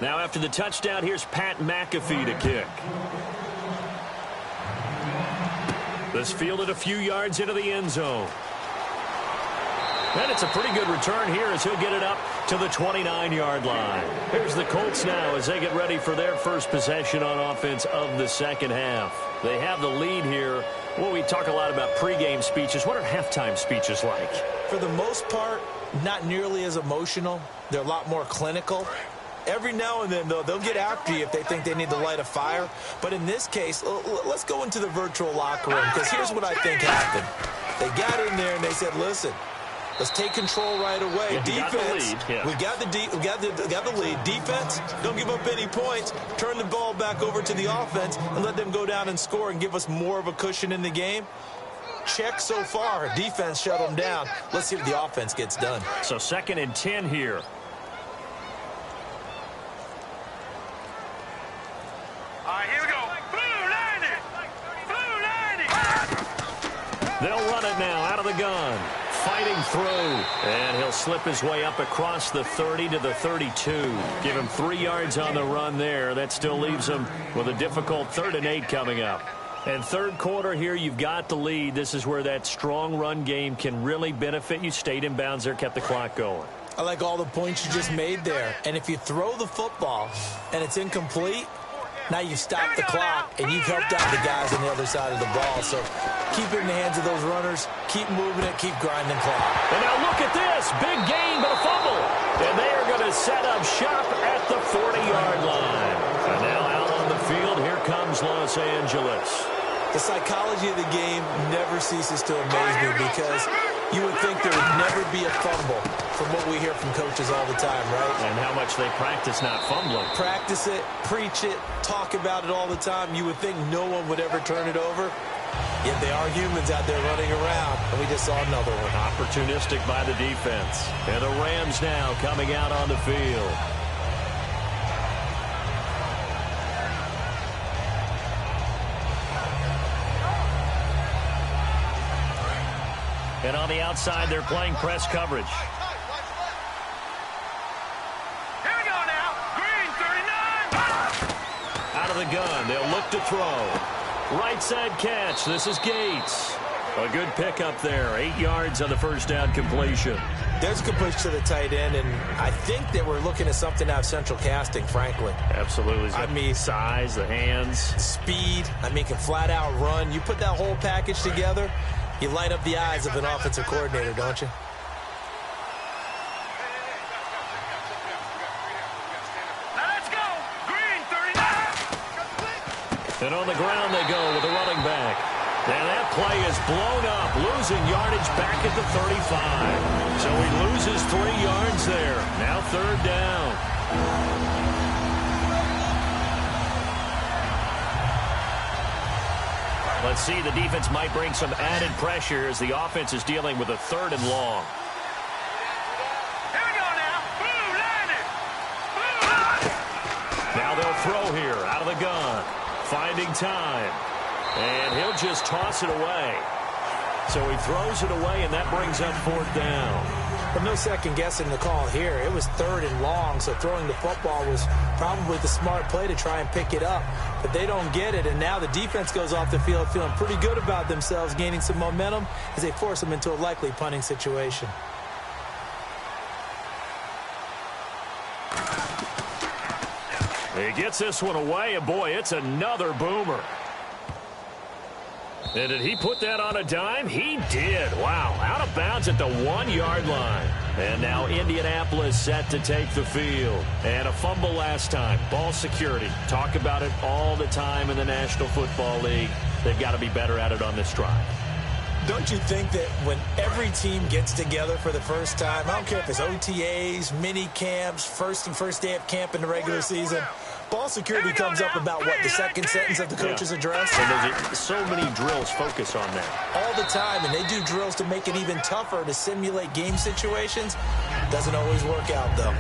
Now after the touchdown, here's Pat McAfee to kick. This fielded a few yards into the end zone. And it's a pretty good return here as he'll get it up to the 29-yard line. Here's the Colts now as they get ready for their first possession on offense of the second half. They have the lead here. Well, we talk a lot about pregame speeches. What are halftime speeches like? For the most part, not nearly as emotional. They're a lot more clinical. Every now and then, though, they'll get after you if they think they need to light a fire. But in this case, let's go into the virtual locker room, because here's what I think happened. They got in there and they said, listen, let's take control right away. Yeah, defense, we got the lead. Defense, don't give up any points. Turn the ball back over to the offense and let them go down and score and give us more of a cushion in the game. Check so far. Defense shut them down. Let's see what the offense gets done. So 2nd and 10 here. All right, here we go. Blue line it. They'll run it now out of the gun. Fighting through. And he'll slip his way up across the 30 to the 32. Give him 3 yards on the run there. That still leaves him with a difficult 3rd and 8 coming up. And third quarter here, you've got the lead. This is where that strong run game can really benefit you. Stayed in bounds there, kept the clock going. I like all the points you just made there. And if you throw the football and it's incomplete, now you've stopped the clock and you've helped out the guys on the other side of the ball. So keep it in the hands of those runners. Keep moving it. Keep grinding clock. And now look at this. Big gain, but a fumble. And they are going to set up shop at the 40-yard line. And now out on the field, here comes Los Angeles. The psychology of the game never ceases to amaze me, because you would think there would never be a fumble from what we hear from coaches all the time, right? And how much they practice not fumbling. Practice it, preach it, talk about it all the time. You would think no one would ever turn it over. Yet they are humans out there running around, and we just saw another one. Opportunistic by the defense. And the Rams now coming out on the field. And on the outside, they're playing press coverage. Here we go now. Green 39. Out of the gun, they'll look to throw. Right side catch. This is Gates. A good pickup there. 8 yards on the first down completion. There's a good push to the tight end, and I think that we're looking at something out of central casting, frankly. Absolutely. I mean, size, the hands. Speed. I mean, can flat out run. You put that whole package together, you light up the eyes of an offensive coordinator, don't you? Now let's go. Green 39. And on the ground they go with a running back. And that play is blown up, losing yardage back at the 35. So he loses 3 yards there. Now 3rd down. Let's see, the defense might bring some added pressure as the offense is dealing with a 3rd and long. Here we go now. Blue line it. Blue line. Now they'll throw here out of the gun. Finding time. And he'll just toss it away. So he throws it away, and that brings up 4th down. But no second guessing the call here. It was 3rd and long, so throwing the football was probably the smart play to try and pick it up. But they don't get it, and now the defense goes off the field feeling pretty good about themselves, gaining some momentum as they force them into a likely punting situation. He gets this one away, and boy, it's another boomer. And did he put that on a dime? He did. Wow, out of bounds at the 1-yard line. And now Indianapolis set to take the field. And a fumble last time. Ball security. Talk about it all the time in the National Football League. They've got to be better at it on this drive. Don't you think that when every team gets together for the first time, I don't care if it's OTAs, mini camps, first day of camp in the regular season, ball security comes up about, what, the second sentence of the coach's address? And there's so many drills focus on that. All the time, and they do drills to make it even tougher to simulate game situations. Doesn't always work out, though.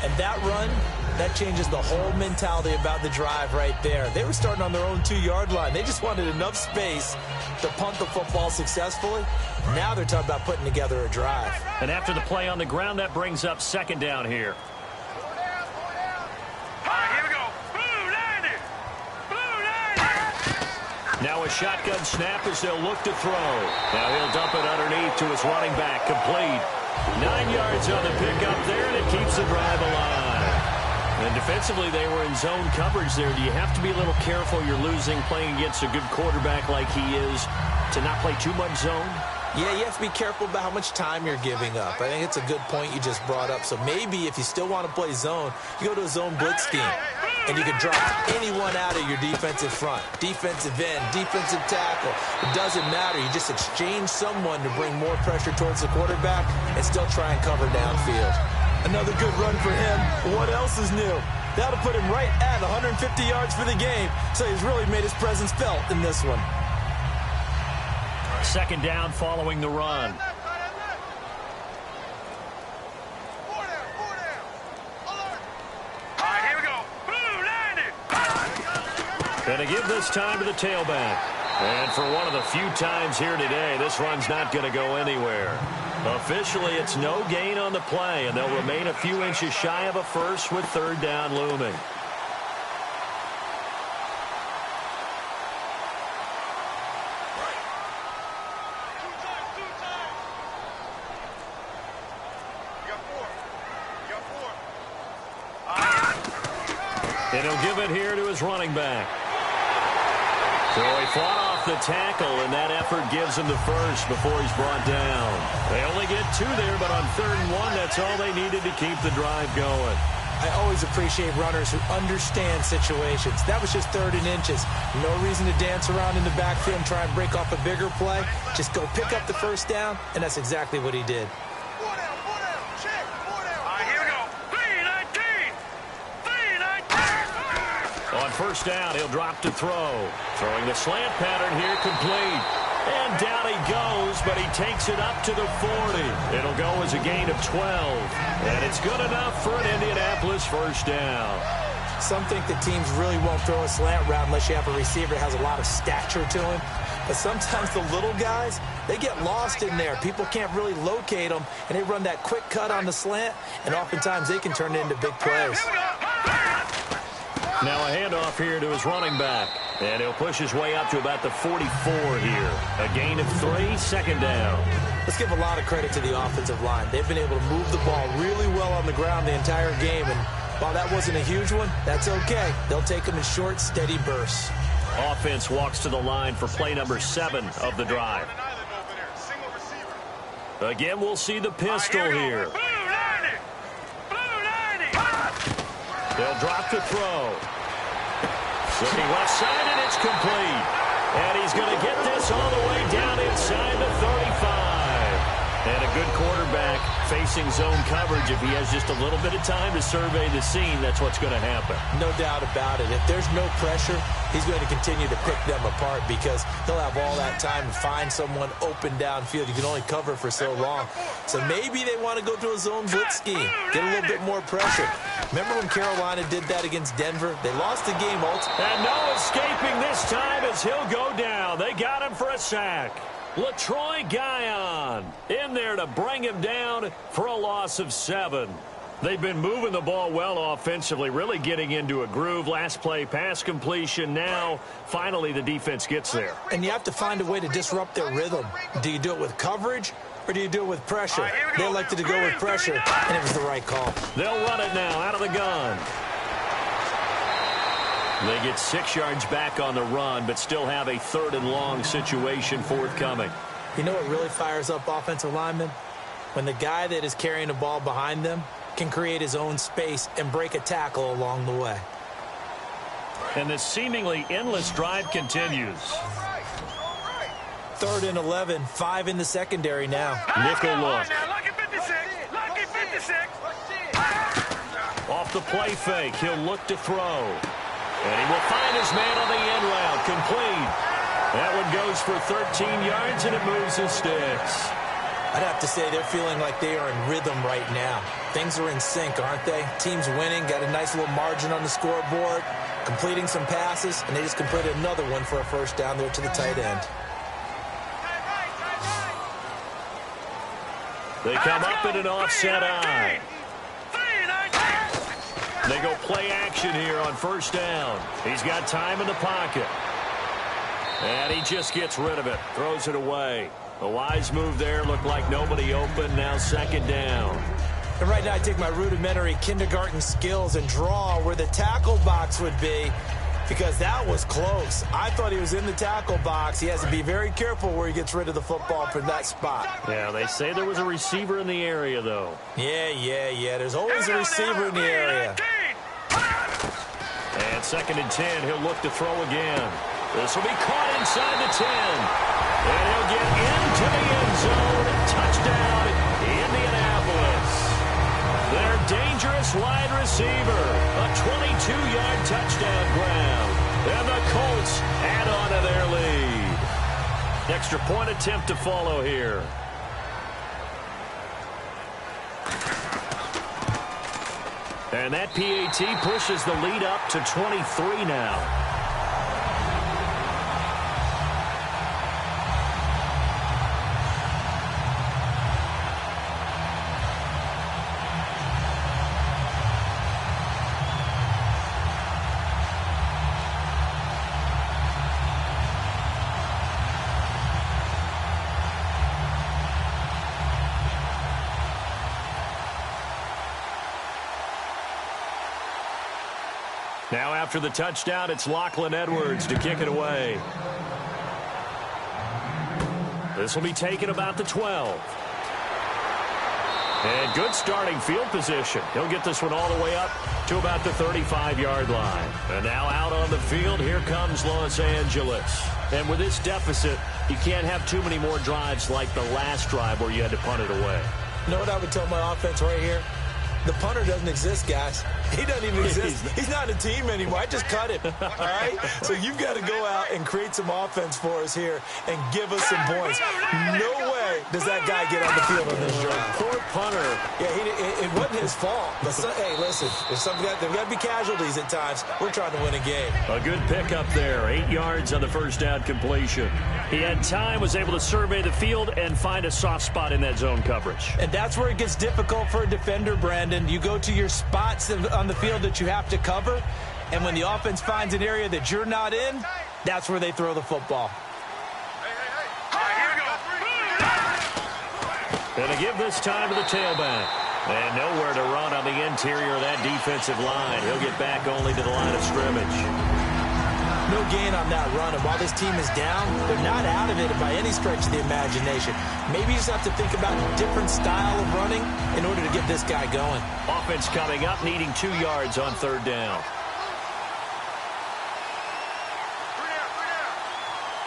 And that run, that changes the whole mentality about the drive right there. They were starting on their own 2-yard line. They just wanted enough space to punt the football successfully. Now they're talking about putting together a drive. And after the play on the ground, that brings up 2nd down here. Now a shotgun snap as they'll look to throw. Now he'll dump it underneath to his running back. Complete. 9 yards on the pickup there, and it keeps the drive alive. And defensively, they were in zone coverage there. Do you have to be a little careful? You're losing playing against a good quarterback like he is to not play too much zone? Yeah, you have to be careful about how much time you're giving up. I think it's a good point you just brought up. So maybe if you still want to play zone, you go to a zone blitz scheme. And you can drop anyone out of your defensive front. Defensive end, defensive tackle. It doesn't matter. You just exchange someone to bring more pressure towards the quarterback and still try and cover downfield. Another good run for him. What else is new? That'll put him right at 150 yards for the game. So he's really made his presence felt in this one. Second down following the run. Going to give this time to the tailback. And for one of the few times here today, this run's not going to go anywhere. Officially, it's no gain on the play, and they'll remain a few inches shy of a first with third down looming. And he'll give it here to his running back. So he fought off the tackle, and that effort gives him the first before he's brought down. They only get 2 there, but on 3rd and 1, that's all they needed to keep the drive going. I always appreciate runners who understand situations. That was just 3rd and inches. No reason to dance around in the backfield and try and break off a bigger play. Just go pick up the first down, and that's exactly what he did. On first down, he'll drop to throw. Throwing the slant pattern here, complete. And down he goes, but he takes it up to the 40. It'll go as a gain of 12. And it's good enough for an Indianapolis first down. Some think that teams really won't throw a slant route unless you have a receiver that has a lot of stature to him. But sometimes the little guys, they get lost in there. People can't really locate them, and they run that quick cut on the slant, and oftentimes they can turn it into big plays. Now a handoff here to his running back. And he'll push his way up to about the 44 here. A gain of 3, second down. Let's give a lot of credit to the offensive line. They've been able to move the ball really well on the ground the entire game. And while that wasn't a huge one, that's okay. They'll take them in short, steady bursts. Offense walks to the line for play number 7 of the drive. Again, we'll see the pistol here. They'll drop to throw. Looking left side, and it's complete. And he's going to get this all the way down inside the 35. And a good quarterback facing zone coverage. If he has just a little bit of time to survey the scene, that's what's going to happen. No doubt about it. If there's no pressure, he's going to continue to pick them apart because he'll have all that time to find someone open downfield. You can only cover for so long. So maybe they want to go to a zone blitz scheme, get a little bit more pressure. Remember when Carolina did that against Denver? They lost the game ultimately. And no escaping this time as he'll go down. They got him for a sack. LaTroy Guion in there to bring him down for a loss of 7. They've been moving the ball well offensively, really getting into a groove. Last play, pass completion. Now, finally, the defense gets there. And you have to find a way to disrupt their rhythm. Do you do it with coverage, or do you do it with pressure? They elected to go with pressure, and it was the right call. They'll run it now out of the gun. They get 6 yards back on the run, but still have a 3rd and long situation forthcoming. You know what really fires up offensive linemen? When the guy that is carrying the ball behind them can create his own space and break a tackle along the way. And this seemingly endless drive continues. 3rd and 11, 5 in the secondary now. Nickel look. Off the play fake, he'll look to throw. And he will find his man on the end route, complete. That one goes for 13 yards, and it moves his sticks. I'd have to say they're feeling like they are in rhythm right now. Things are in sync, aren't they? Team's winning, got a nice little margin on the scoreboard, completing some passes, and they just completed another one for a first down there to the tight end. They come up in an offset eye. They go play action here on first down. He's got time in the pocket. And he just gets rid of it. Throws it away. A wise move there. Looked like nobody open. Now second down. And right now I take my rudimentary kindergarten skills and draw where the tackle box would be, because that was close. I thought he was in the tackle box. He has to be very careful where he gets rid of the football from that spot. Yeah, they say there was a receiver in the area, though. Yeah. There's always a receiver in the area. And second and 10, he'll look to throw again. This will be caught inside the 10. And he'll get into the end zone. Touchdown, Indianapolis. Their dangerous wide receiver. A 22-yard touchdown grab. And the Colts add on to their lead. Extra point attempt to follow here. And that PAT pushes the lead up to 23 now. Now after the touchdown, it's Lachlan Edwards to kick it away. This will be taken about the 12. And good starting field position. He'll get this one all the way up to about the 35-yard line. And now out on the field, here comes Los Angeles. And with this deficit, you can't have too many more drives like the last drive where you had to punt it away. You know what I would tell my offense right here? The punter doesn't exist, guys. He doesn't even exist. He's not a team anymore. I just cut him, all right? So you've got to go out and create some offense for us here and give us some points. No way does that guy get on the field on this drive. Poor punter. Yeah, it wasn't his fault. But hey, listen, there's got to be casualties at times. We're trying to win a game. A good pickup there. 8 yards on the first down completion. He had time, was able to survey the field and find a soft spot in that zone coverage. And that's where it gets difficult for a defender, Brandon. You go to your spots on the field that you have to cover, and when the offense finds an area that you're not in, that's where they throw the football. And to give this time to the tailback. And nowhere to run on the interior of that defensive line. He'll get back only to the line of scrimmage. No gain on that run, and while this team is down, they're not out of it by any stretch of the imagination. Maybe you just have to think about a different style of running in order to get this guy going. Offense coming up, needing 2 yards on third down.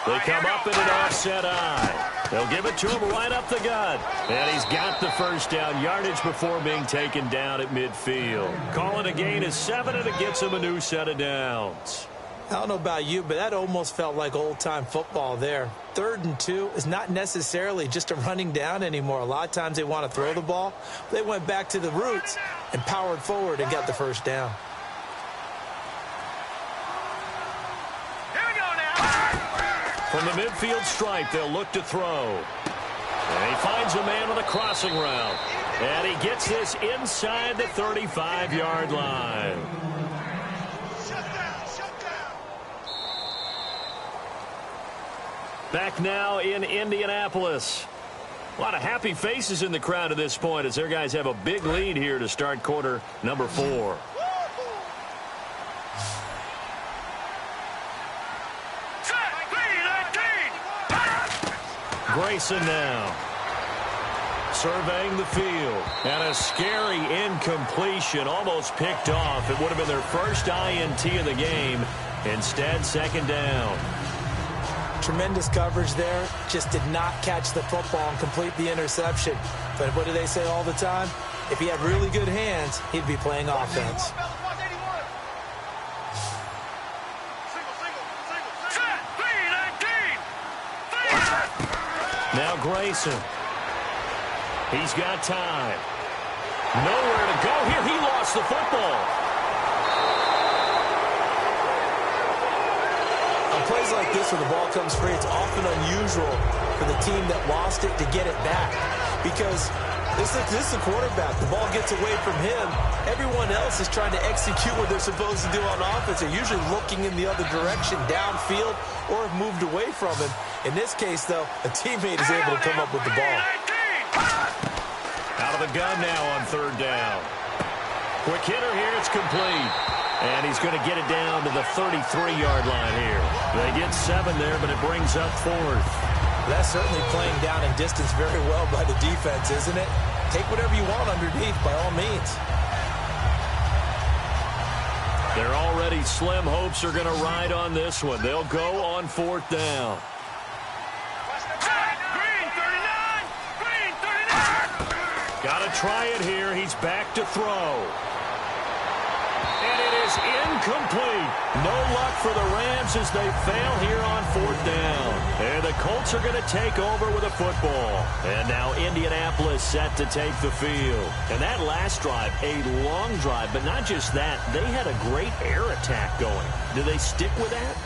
They come up in an offset eye. They'll give it to him right up the gut. And he's got the first down yardage before being taken down at midfield. Calling a gain of 7, and it gets him a new set of downs. I don't know about you, but that almost felt like old-time football there. 3rd and 2 is not necessarily just a running down anymore. A lot of times they want to throw the ball. They went back to the roots and powered forward and got the first down. From the midfield stripe, they'll look to throw. And he finds a man on the crossing route. And he gets this inside the 35-yard line. Back now in Indianapolis. A lot of happy faces in the crowd at this point as their guys have a big lead here to start quarter number 4. Grayson now surveying the field, and a scary incompletion, almost picked off. It would have been their first INT of the game. Instead, second down. Tremendous coverage there. Just did not catch the football and complete the interception. But what do they say all the time? If he had really good hands, he'd be playing offense. Now Grayson. He's got time. Nowhere to go here. He lost the football. On plays like this where the ball comes free, it's often unusual for the team that lost it to get it back. Because This is the quarterback. The ball gets away from him. Everyone else is trying to execute what they're supposed to do on offense. They're usually looking in the other direction, downfield, or have moved away from him. In this case, though, a teammate is able to come up with the ball. Out of the gun now on third down. Quick hitter here. It's complete. And he's going to get it down to the 33-yard line here. They get 7 there, but it brings up 4th. That's certainly playing down in distance very well by the defense, isn't it? Take whatever you want underneath by all means. Their already slim hopes are going to ride on this one. They'll go on 4th down. Got to try it here. He's back to throw. And it is incomplete. No luck for the Rams as they fail here on 4th down. And the Colts are going to take over with a football. And now Indianapolis set to take the field. And that last drive, a long drive, but not just that. They had a great air attack going. Do they stick with that?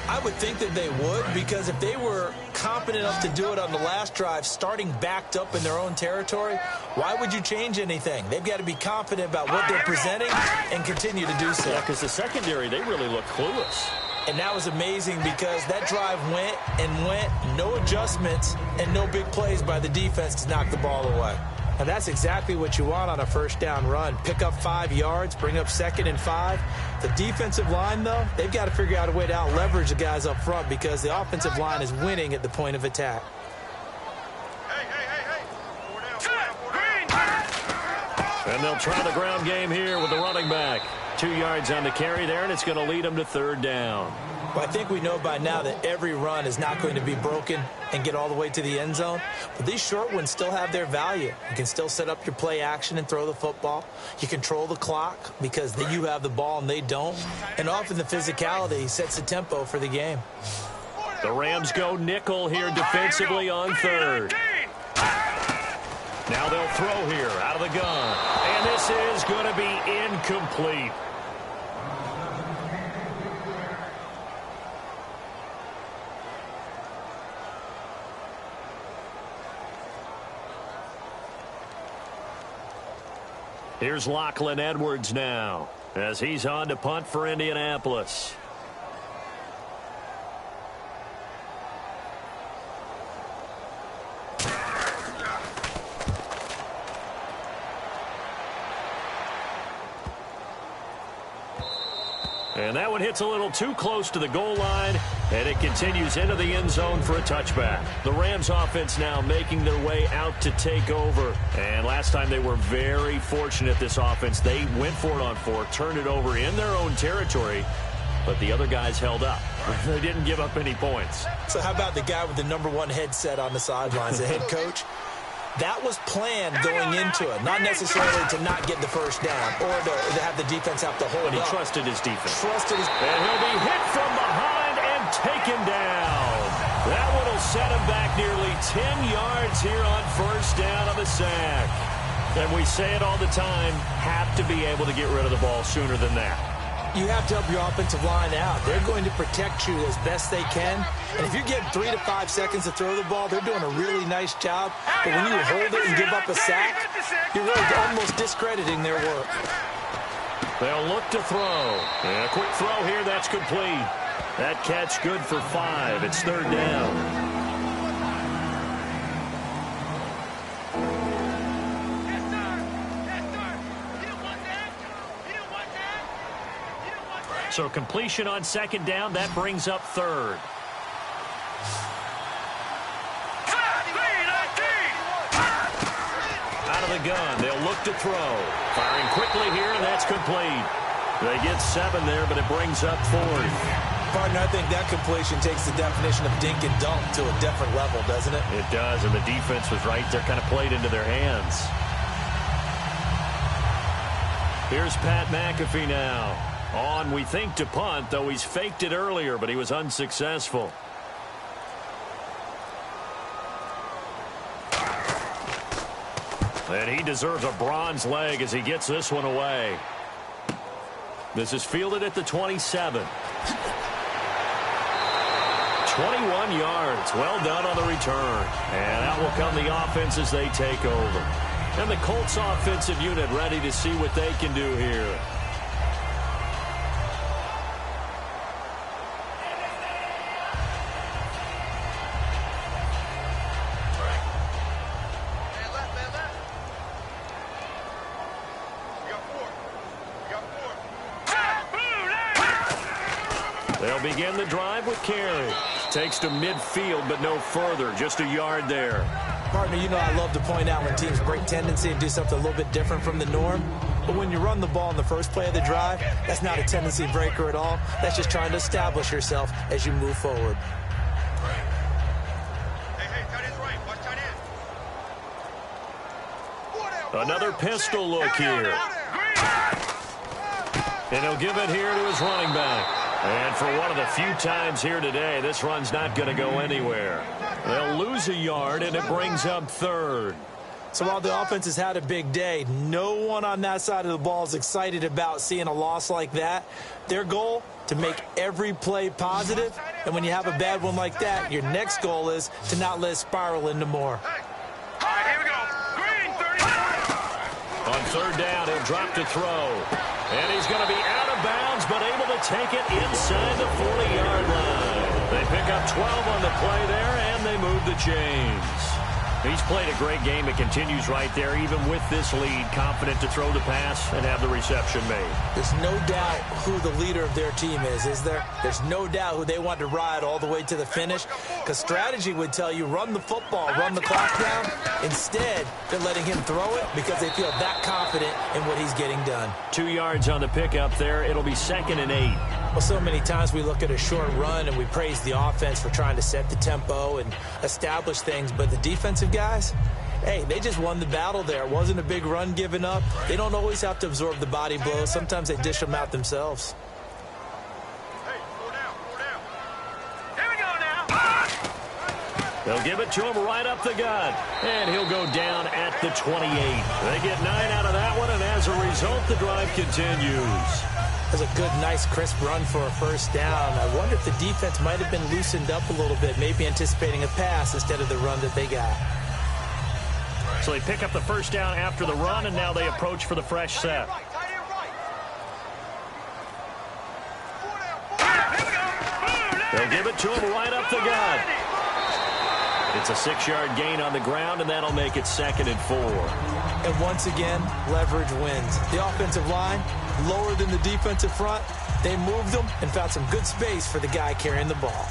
I would think that they would, because if they were competent enough to do it on the last drive, starting backed up in their own territory, why would you change anything? They've got to be confident about what they're presenting and continue to do so. Yeah, because the secondary, they really look clueless. And that was amazing because that drive went and went, no adjustments and no big plays by the defense to knock the ball away. And that's exactly what you want on a first down run. Pick up 5 yards, bring up 2nd and 5. The defensive line, though, they've got to figure out a way to out-leverage the guys up front because the offensive line is winning at the point of attack. And they'll try the ground game here with the running back. 2 yards on the carry there, and it's going to lead them to 3rd down. Well, I think we know by now that every run is not going to be broken and get all the way to the end zone. But these short ones still have their value. You can still set up your play action and throw the football. You control the clock because then you have the ball and they don't. And often the physicality sets the tempo for the game. The Rams go nickel here defensively on 3rd. Now they'll throw here out of the gun. And this is going to be incomplete. Here's Lachlan Edwards now as he's on to punt for Indianapolis. And that one hits a little too close to the goal line, and it continues into the end zone for a touchback. The Rams offense now making their way out to take over. And last time they were very fortunate, this offense. They went for it on 4, turned it over in their own territory, but the other guys held up. They didn't give up any points. So how about the guy with the #1 headset on the sidelines, the head coach? That was planned going into it, not necessarily to not get the first down or to have the defense have to hold But he up. trusted his defense. And he'll be hit from behind and taken down. That one will set him back nearly 10 yards here on 1st down on the sack. And we say it all the time, have to be able to get rid of the ball sooner than that. You have to help your offensive line out. They're going to protect you as best they can. And if you get 3 to 5 seconds to throw the ball, they're doing a really nice job. But when you hold it and give up a sack, you're really almost discrediting their work. They'll look to throw. And a quick throw here, that's complete. That catch good for 5. It's 3rd down. So completion on 2nd down, that brings up 3rd. Out of the gun, they'll look to throw. Firing quickly here, and that's complete. They get 7 there, but it brings up 4th. Partner, I think that completion takes the definition of dink and dunk to a different level, doesn't it? It does, and the defense was right there, kind of played into their hands. Here's Pat McAfee now. On, we think, to punt, though he's faked it earlier, but he was unsuccessful. And he deserves a bronze leg as he gets this one away. This is fielded at the 27. 21 yards. Well done on the return. And out will come the offense as they take over. And the Colts offensive unit ready to see what they can do here. They'll begin the drive with carry. Takes to midfield, but no further. Just a yard there. Partner, you know I love to point out when teams break tendency and do something a little bit different from the norm. But when you run the ball in the first play of the drive, that's not a tendency breaker at all. That's just trying to establish yourself as you move forward. Another pistol look here. And he'll give it here to his running back. And for one of the few times here today, this run's not going to go anywhere. They'll lose a yard, and it brings up third. So while the offense has had a big day, no one on that side of the ball is excited about seeing a loss like that. Their goal, to make every play positive. And when you have a bad one like that, your next goal is to not let it spiral into more. On third down, he'll drop to throw. And he's going to be out of bounds, but able to take it inside the 40-yard line. They pick up 12 on the play there, and they move the chains. He's played a great game. It continues right there, even with this lead, confident to throw the pass and have the reception made. There's no doubt who the leader of their team is there? There's no doubt who they want to ride all the way to the finish, because strategy would tell you run the football, run the clock down. Instead, they're letting him throw it because they feel that confident in what he's getting done. 2 yards on the pickup there. It'll be 2nd and 8. Well, so many times we look at a short run and we praise the offense for trying to set the tempo and establish things, but the defensive guys, hey, they just won the battle there. It wasn't a big run given up. They don't always have to absorb the body blows. Sometimes they dish them out themselves. They'll give it to him right up the gut. And he'll go down at the 28. They get 9 out of that one, and as a result, the drive continues. That's a good, nice, crisp run for a first down. I wonder if the defense might have been loosened up a little bit, maybe anticipating a pass instead of the run that they got. So they pick up the first down after the run, and now they approach for the fresh set. They'll give it to him right up the gut. It's a 6-yard gain on the ground, and that'll make it 2nd and 4. And once again, leverage wins. The offensive line, lower than the defensive front. They moved them and found some good space for the guy carrying the ball.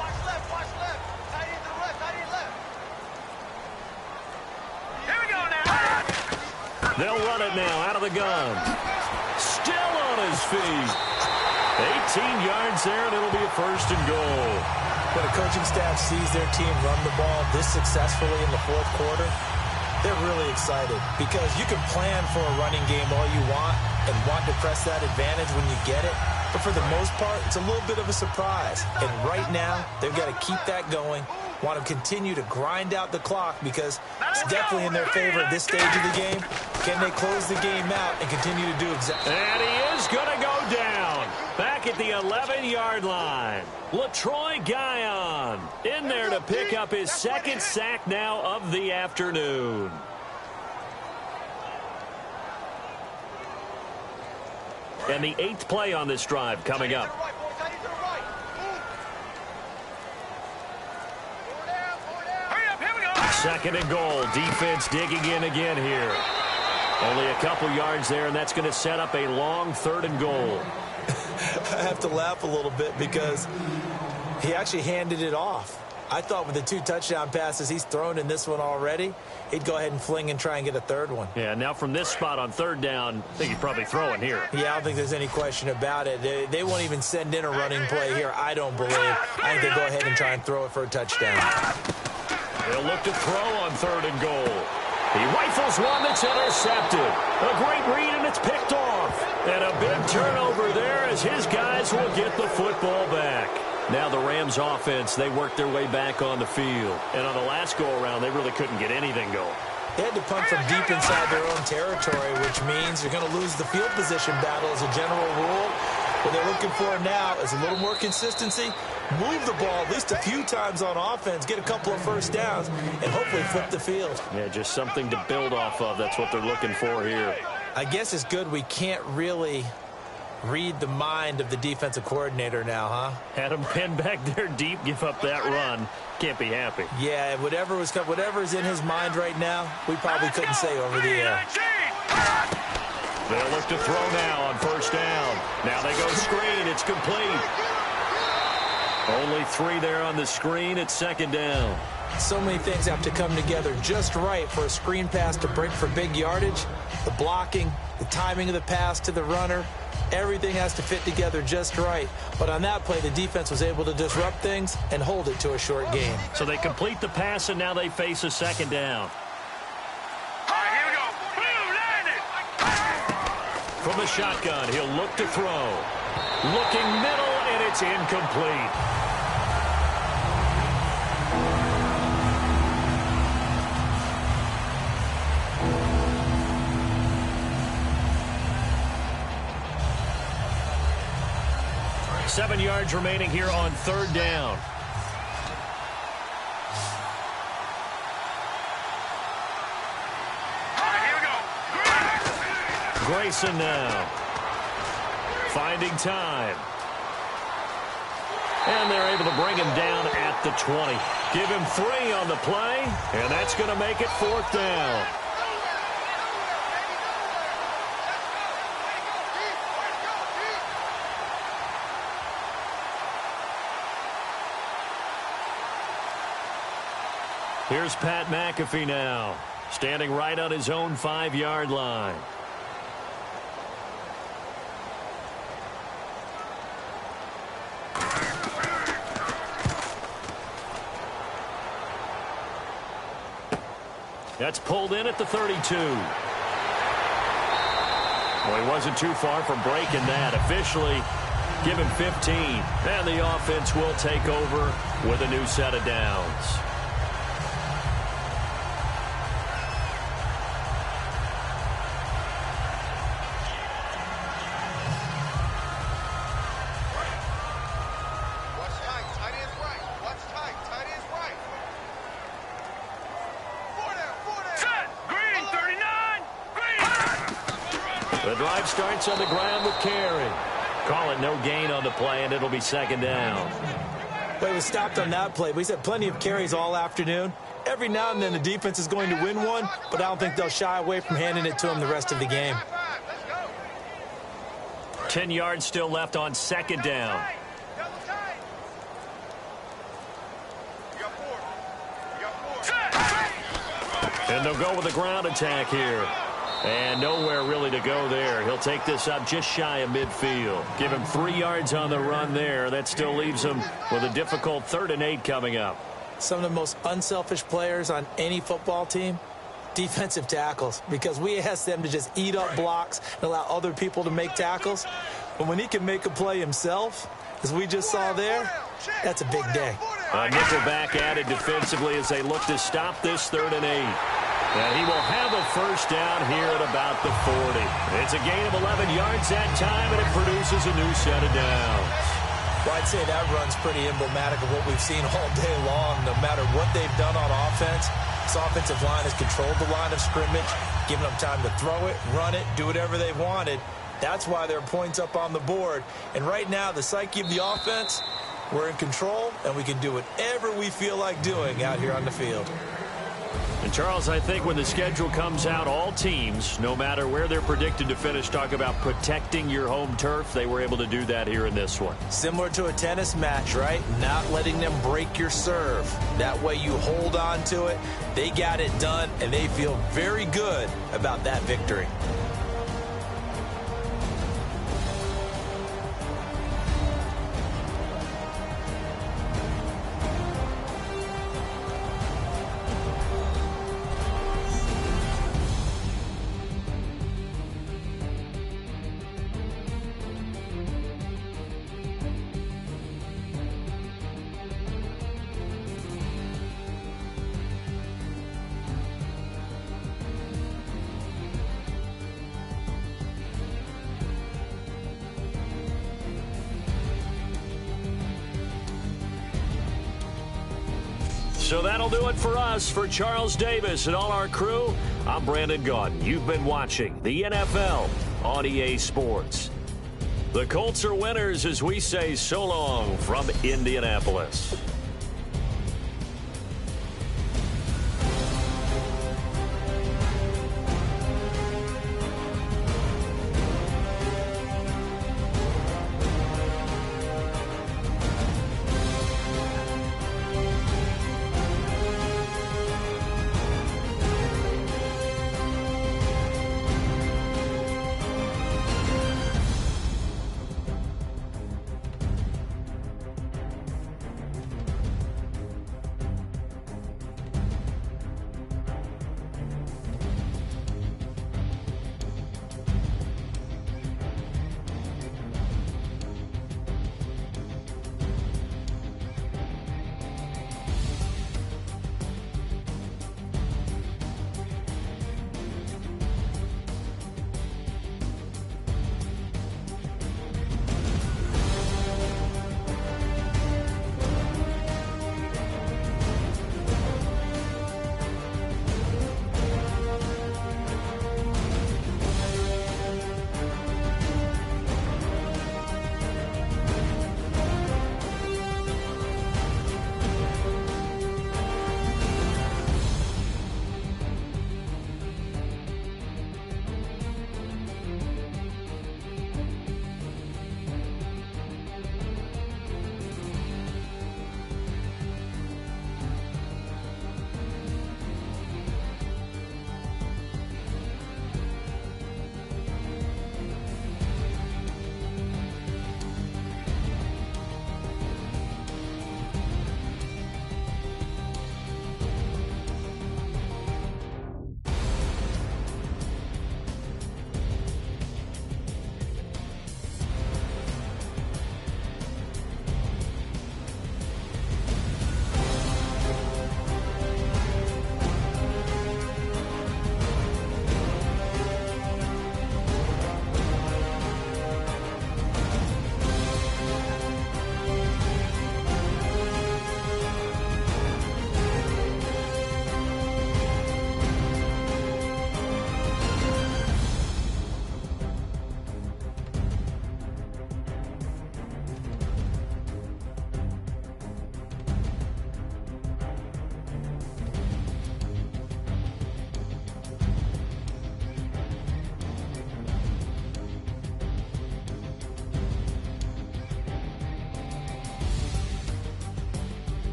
Watch left. Tight end to the left, tight end left. Here we go now. They'll run it now out of the gun. Still on his feet. 18 yards there, and it'll be a 1st and goal. When a coaching staff sees their team run the ball this successfully in the fourth quarter, they're really excited because you can plan for a running game all you want and want to press that advantage when you get it. But for the most part, it's a little bit of a surprise. And right now, they've got to keep that going, want to continue to grind out the clock because it's definitely in their favor at this stage of the game. Can they close the game out and continue to do exactly? And he is going to go down. Back at the 11-yard line. LaTroy Guion in there to pick up his 2nd sack now of the afternoon. And the 8th play on this drive coming up. 2nd and goal. Defense digging in again here. Only a couple yards there, and that's going to set up a long 3rd and goal. I have to laugh a little bit because he actually handed it off. I thought with the 2 touchdown passes he's thrown in this one already, he'd go ahead and fling and try and get a 3rd one. Yeah, now from this spot on 3rd down, I think he's probably throwing here. Yeah, I don't think there's any question about it. They won't even send in a running play here, I don't believe. I think they go ahead and try and throw it for a touchdown. They'll look to throw on 3rd and goal. He rifles one that's intercepted. A great read, and it's picked off. And a big turnover there as his guys will get the football back. Now the Rams offense, they work their way back on the field. And on the last go-around, they really couldn't get anything going. They had to punt from deep inside their own territory, which means you're going to lose the field position battle as a general rule. What they're looking for now is a little more consistency, move the ball at least a few times on offense, get a couple of first downs, and hopefully flip the field. Yeah, just something to build off of. That's what they're looking for here. I guess it's good we can't really read the mind of the defensive coordinator now, huh? Had him pinned back there deep, give up that run. Can't be happy. Yeah, whatever's in his mind right now, we probably couldn't say over the air. They'll look to throw now on first down. Now they go screen. It's complete. Only 3 there on the screen. It's second down. So many things have to come together just right for a screen pass to break for big yardage. The blocking, the timing of the pass to the runner, everything has to fit together just right. But on that play, the defense was able to disrupt things and hold it to a short game. So they complete the pass, and now they face a second down. From the shotgun, he'll look to throw. Looking middle, and it's incomplete. Seven yards remaining here on third down. Grayson now. Finding time. And they're able to bring him down at the 20. Give him 3 on the play, and that's going to make it fourth down. Here's Pat McAfee now, standing right on his own 5-yard line. That's pulled in at the 32. Well, he wasn't too far from breaking that. Officially, give him 15. And the offense will take over with a new set of downs. The drive starts on the ground with Carey. Call it no gain on the play, and it'll be second down. But he was stopped on that play. We've had plenty of carries all afternoon. Every now and then the defense is going to win one, but I don't think they'll shy away from handing it to him the rest of the game. 10 yards still left on second down. And they'll go with the ground attack here. And nowhere really to go there. He'll take this up just shy of midfield. Give him 3 yards on the run there. That still leaves him with a difficult 3rd and 8 coming up. Some of the most unselfish players on any football team, defensive tackles, because we ask them to just eat up blocks and allow other people to make tackles. But when he can make a play himself, as we just saw there, that's a big day. A nickel back added defensively as they look to stop this 3rd and 8. And he will have a first down here at about the 40. It's a gain of 11 yards that time, and it produces a new set of downs. Well, I'd say that run's pretty emblematic of what we've seen all day long. No matter what they've done on offense, this offensive line has controlled the line of scrimmage, given them time to throw it, run it, do whatever they wanted. That's why there are points up on the board. And right now, the psyche of the offense, we're in control, and we can do whatever we feel like doing out here on the field. And, Charles, I think when the schedule comes out, all teams, no matter where they're predicted to finish, talk about protecting your home turf. They were able to do that here in this one. Similar to a tennis match, right? Not letting them break your serve. That way you hold on to it. They got it done, and they feel very good about that victory. So that'll do it for us. For Charles Davis and all our crew, I'm Brandon Gaudin. You've been watching the NFL on EA Sports. The Colts are winners as we say so long from Indianapolis.